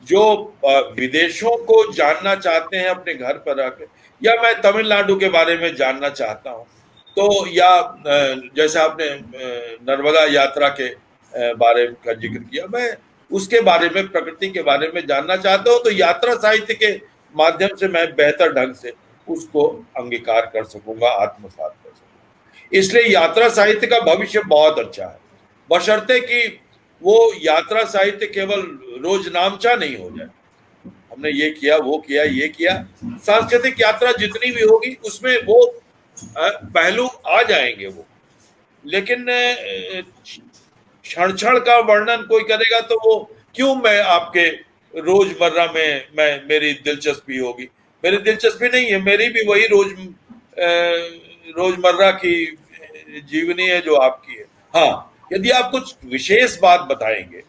जो विदेशों को जानना चाहते हैं अपने घर पर रहकर, या मैं तमिलनाडु के बारे में जानना चाहता हूँ तो, या जैसे आपने नर्मदा यात्रा के बारे का जिक्र किया, मैं उसके बारे में, प्रकृति के बारे में जानना चाहता हूँ, तो यात्रा साहित्य के माध्यम से मैं बेहतर ढंग से उसको अंगीकार कर सकूंगा, आत्मसात कर सकूंगा। इसलिए यात्रा साहित्य का भविष्य बहुत अच्छा है, बशर्ते कि वो यात्रा साहित्य केवल रोज नामचा नहीं हो जाए, हमने ये किया, वो किया, ये किया। सांस्कृतिक यात्रा जितनी भी होगी उसमें वो पहलू आ जाएंगे वो, लेकिन क्षण क्षण का वर्णन कोई करेगा तो वो क्यों मैं आपके रोजमर्रा में मेरी दिलचस्पी होगी? मेरी दिलचस्पी नहीं है, मेरी भी वही रोजमर्रा की जीवनी है जो आपकी है। हाँ, यदि आप कुछ विशेष बात बताएंगे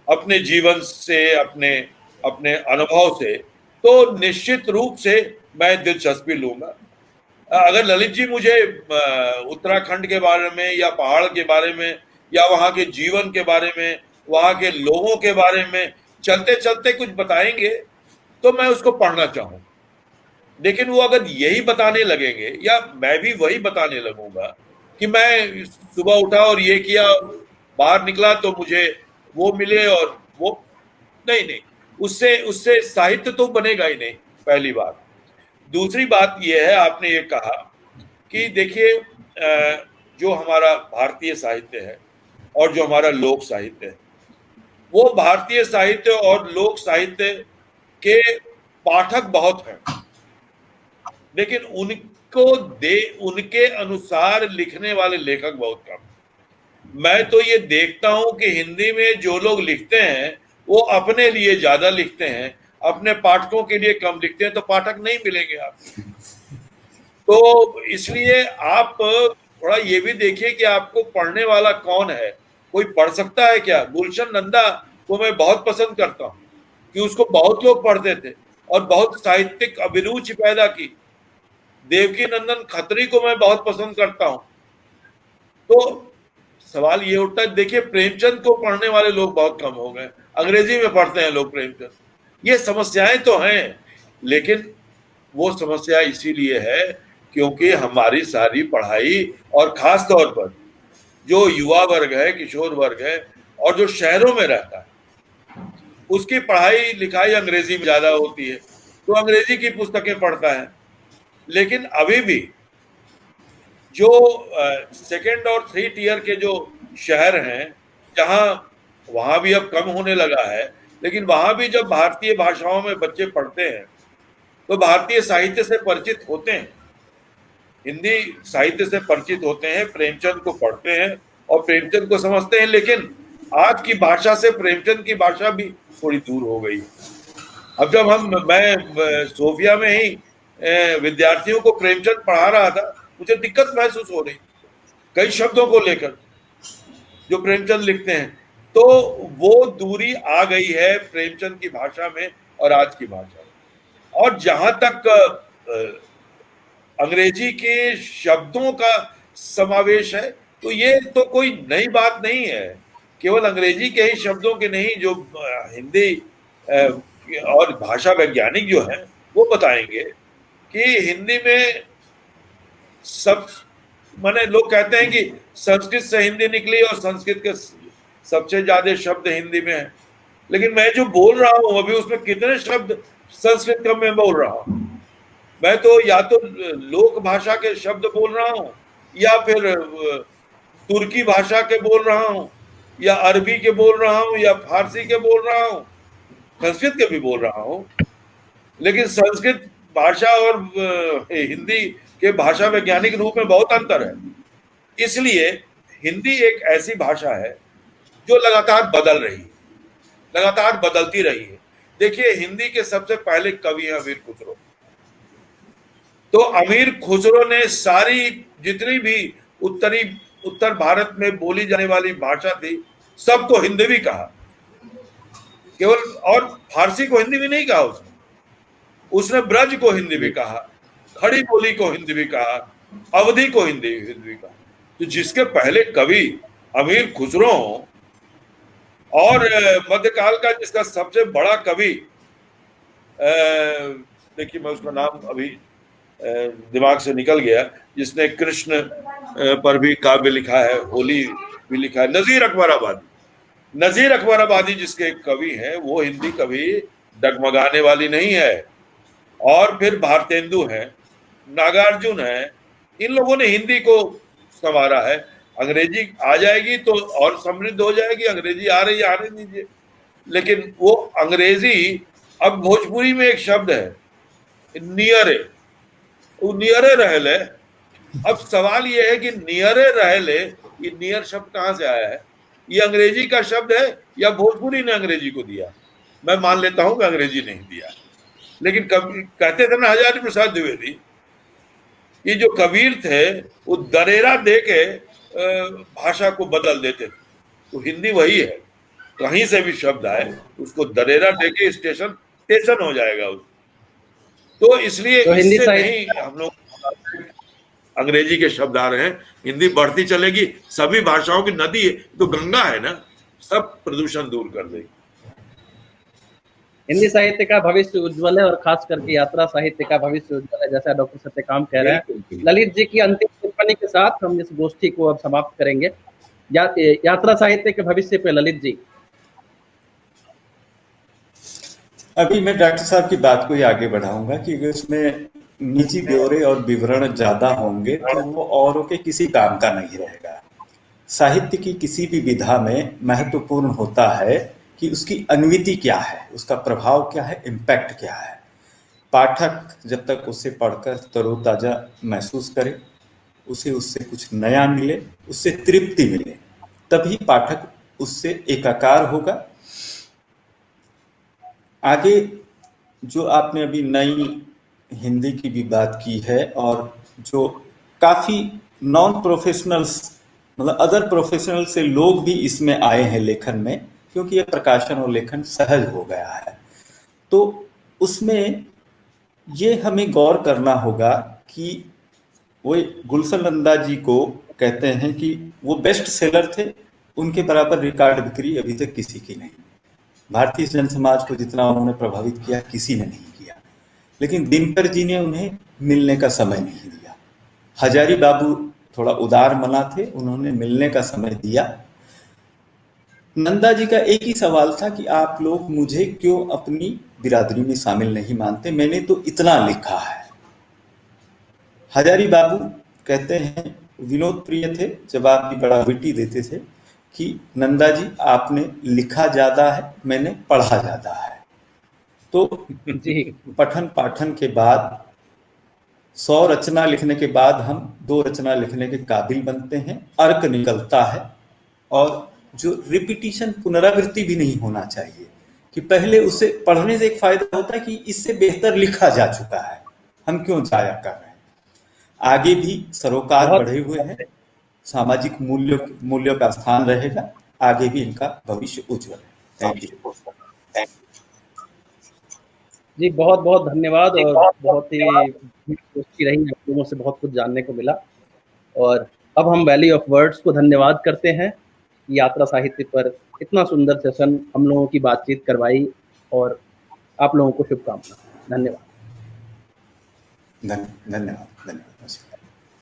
अपने जीवन से, अपने अनुभव से, तो निश्चित रूप से मैं दिलचस्पी लूंगा। अगर ललित जी मुझे उत्तराखंड के बारे में या पहाड़ के बारे में या वहां के जीवन के बारे में, वहां के लोगों के बारे में चलते चलते कुछ बताएंगे तो मैं उसको पढ़ना चाहूंगा, लेकिन वो अगर यही बताने लगेंगे या मैं भी वही बताने लगूंगा कि मैं सुबह उठा और ये किया, बाहर निकला तो मुझे वो मिले और वो, नहीं, उससे साहित्य तो बनेगा ही नहीं, पहली बात। दूसरी बात यह है, आपने ये कहा कि देखिए जो हमारा भारतीय साहित्य है और जो हमारा लोक साहित्य है, वो भारतीय साहित्य और लोक साहित्य के पाठक बहुत हैं, लेकिन उनके अनुसार लिखने वाले लेखक बहुत कम। मैं तो ये देखता हूं कि हिंदी में जो लोग लिखते हैं वो अपने लिए ज्यादा लिखते हैं, अपने पाठकों के लिए कम लिखते हैं, तो पाठक नहीं मिलेंगे आपको। तो इसलिए आप थोड़ा ये भी देखिए कि आपको पढ़ने वाला कौन है, कोई पढ़ सकता है क्या? गुलशन नंदा को मैं बहुत पसंद करता हूँ कि उसको बहुत लोग पढ़ते थे और बहुत साहित्यिक अभिरुचि पैदा की। देवकी नंदन खत्री को मैं बहुत पसंद करता हूँ। तो सवाल ये उठता है, देखिए प्रेमचंद को पढ़ने वाले लोग बहुत कम हो गए, अंग्रेजी में पढ़ते हैं लोग प्रेमचंद। ये समस्याएं तो हैं, लेकिन वो समस्या इसीलिए है क्योंकि हमारी सारी पढ़ाई, और खास तौर पर जो युवा वर्ग है, किशोर वर्ग है, और जो शहरों में रहता है, उसकी पढ़ाई लिखाई अंग्रेजी में ज्यादा होती है, तो अंग्रेजी की पुस्तकें पढ़ता है। लेकिन अभी भी जो सेकेंड और थ्री टियर के जो शहर हैं, जहां वहां भी अब कम होने लगा है, लेकिन वहां भी जब भारतीय भाषाओं में बच्चे पढ़ते हैं तो भारतीय साहित्य से परिचित होते हैं, हिंदी साहित्य से परिचित होते हैं, प्रेमचंद को पढ़ते हैं और प्रेमचंद को समझते हैं। लेकिन आज की भाषा से प्रेमचंद की भाषा भी थोड़ी दूर हो गई। अब जब मैं सोफिया में ही विद्यार्थियों को प्रेमचंद पढ़ा रहा था, मुझे दिक्कत महसूस हो रही कई शब्दों को लेकर जो प्रेमचंद लिखते हैं। तो वो दूरी आ गई है प्रेमचंद की भाषा में और आज की भाषा में। और जहां तक अंग्रेजी के शब्दों का समावेश है, तो ये तो कोई नई बात नहीं है। केवल अंग्रेजी के ही शब्दों के नहीं, जो हिंदी और भाषा वैज्ञानिक जो हैं वो बताएंगे कि हिंदी में सब, माने लोग कहते हैं कि संस्कृत से हिंदी निकली और संस्कृत के सबसे ज्यादा शब्द हिंदी में है, लेकिन मैं जो बोल रहा हूं अभी उसमें कितने शब्द संस्कृत का मैं बोल रहा हूं। मैं तो या तो लोक भाषा के शब्द बोल रहा हूं, या फिर तुर्की भाषा के बोल रहा हूं, या अरबी के बोल रहा हूं, या फारसी के बोल रहा हूं, संस्कृत के भी बोल रहा हूं। लेकिन संस्कृत भाषा और हिंदी के भाषा वैज्ञानिक रूप में बहुत अंतर है। इसलिए हिंदी एक ऐसी भाषा है जो लगातार बदल रही है, लगातार बदलती रही है। देखिए, हिंदी के सबसे पहले कवि हैं अमीर खुसरो। तो अमीर खुसरो ने सारी जितनी भी उत्तर भारत में बोली जाने वाली भाषा थी सबको हिंदी भी कहा, केवल, और फारसी को हिंदी भी नहीं कहा उसने ब्रज को हिंदी भी कहा, खड़ी बोली को हिंदी भी कहा, अवधी को हिंदी भी कहा। तो जिसके पहले कवि अमीर खुसरो और मध्यकाल का जिसका सबसे बड़ा कवि, देखिए मैं उसका नाम अभी दिमाग से निकल गया, जिसने कृष्ण पर भी काव्य लिखा है, होली भी लिखा है, नजीर अकबर आबादी। नजीर अकबर आबादी जिसके कवि हैं, वो हिंदी कभी डगमगाने वाली नहीं है। और फिर भारतेंदु हैं, नागार्जुन हैं, इन लोगों ने हिंदी को संवारा है। अंग्रेजी आ जाएगी तो और समृद्ध हो जाएगी, अंग्रेजी आ रही है, आने दीजिए। लेकिन वो अंग्रेजी, अब भोजपुरी में एक शब्द है नियरे, वो नियरे रहले। अब सवाल ये है कि नियरे रहले, ये नियर शब्द कहाँ से आया है? ये अंग्रेजी का शब्द है या भोजपुरी ने अंग्रेजी को दिया? मैं मान लेता हूं कि अंग्रेजी नहीं दिया, लेकिन कहते थे ना हजारी प्रसाद द्विवेदी, ये जो कबीर थे वो दरेरा दे के भाषा को बदल देते थे। तो हिंदी वही है, कहीं से भी शब्द आए उसको दरेरा दे के स्टेशन हो जाएगा तो इसलिए तो इससे नहीं हम लोग अंग्रेजी के शब्द आ रहे हैं। हिंदी बढ़ती चलेगी, सभी भाषाओं की नदी है तो गंगा है ना, सब प्रदूषण दूर कर देगी। हिंदी साहित्य का भविष्य उज्जवल है और खास करके यात्रा साहित्य का भविष्य उज्जवल है, जैसा डॉक्टर सत्यकाम कह रहे हैं। ललित जी की अंतिम टिप्पणी के साथ हम इस गोष्ठी को अब समाप्त करेंगे। यात्रा साहित्य के भविष्य पे ललित जी। अभी मैं डॉक्टर साहब की बात को ही आगे बढ़ाऊंगा कि उसमें निजी ब्यौरे और विवरण ज्यादा होंगे तो वो औरों के किसी काम का नहीं रहेगा। साहित्य की किसी भी विधा में महत्वपूर्ण होता है कि उसकी अन्विति क्या है, उसका प्रभाव क्या है, इम्पैक्ट क्या है। पाठक जब तक उसे पढ़कर तरोताजा महसूस करे, उसे उससे कुछ नया मिले, उससे तृप्ति मिले, तभी पाठक उससे एकाकार होगा। आगे जो आपने अभी नई हिंदी की भी बात की है और जो काफ़ी नॉन प्रोफेशनल्स, मतलब अदर प्रोफेशनल से लोग भी इसमें आए हैं लेखन में, क्योंकि यह प्रकाशन और लेखन सहज हो गया है, तो उसमें ये हमें गौर करना होगा कि वो गुलशन नंदा जी को कहते हैं कि वो बेस्ट सेलर थे, उनके बराबर रिकॉर्ड बिक्री अभी तक किसी की नहीं। भारतीय जन समाज को जितना उन्होंने प्रभावित किया किसी ने नहीं किया, लेकिन दिनकर जी ने उन्हें मिलने का समय नहीं दिया। हजारी बाबू थोड़ा उदार मना थे, उन्होंने मिलने का समय दिया। नंदा जी का एक ही सवाल था कि आप लोग मुझे क्यों अपनी बिरादरी में शामिल नहीं मानते, मैंने तो इतना लिखा है। हजारी बाबू कहते हैं विनोद प्रिय थे, जवाब भी बड़ा विटी देते थे कि नंदा जी आपने लिखा ज्यादा है, मैंने पढ़ा ज्यादा है। तो पठन पाठन के बाद 100 रचना लिखने के बाद हम 2 रचना लिखने के काबिल बनते हैं, अर्क निकलता है और जो रिपीटिशन, पुनरावृत्ति भी नहीं होना चाहिए, कि पहले उसे पढ़ने से एक फायदा होता है कि इससे बेहतर लिखा जा चुका है, हम क्यों जाया कर रहे हैं। आगे भी सरोकार बढ़े हुए हैं, सामाजिक मूल्यों का स्थान रहेगा, आगे भी इनका भविष्य उज्जवल है। थैंक यू जी, बहुत बहुत धन्यवाद। और बहुत ही दोस्ती रही, आप लोगों से बहुत कुछ जानने को मिला। और अब हम वैली ऑफ वर्ड्स को धन्यवाद करते हैं, यात्रा साहित्य पर इतना सुंदर सेशन हम लोगों की बातचीत करवाई, और आप लोगों को शुभकामनाएं। धन्यवाद। धन्यवाद।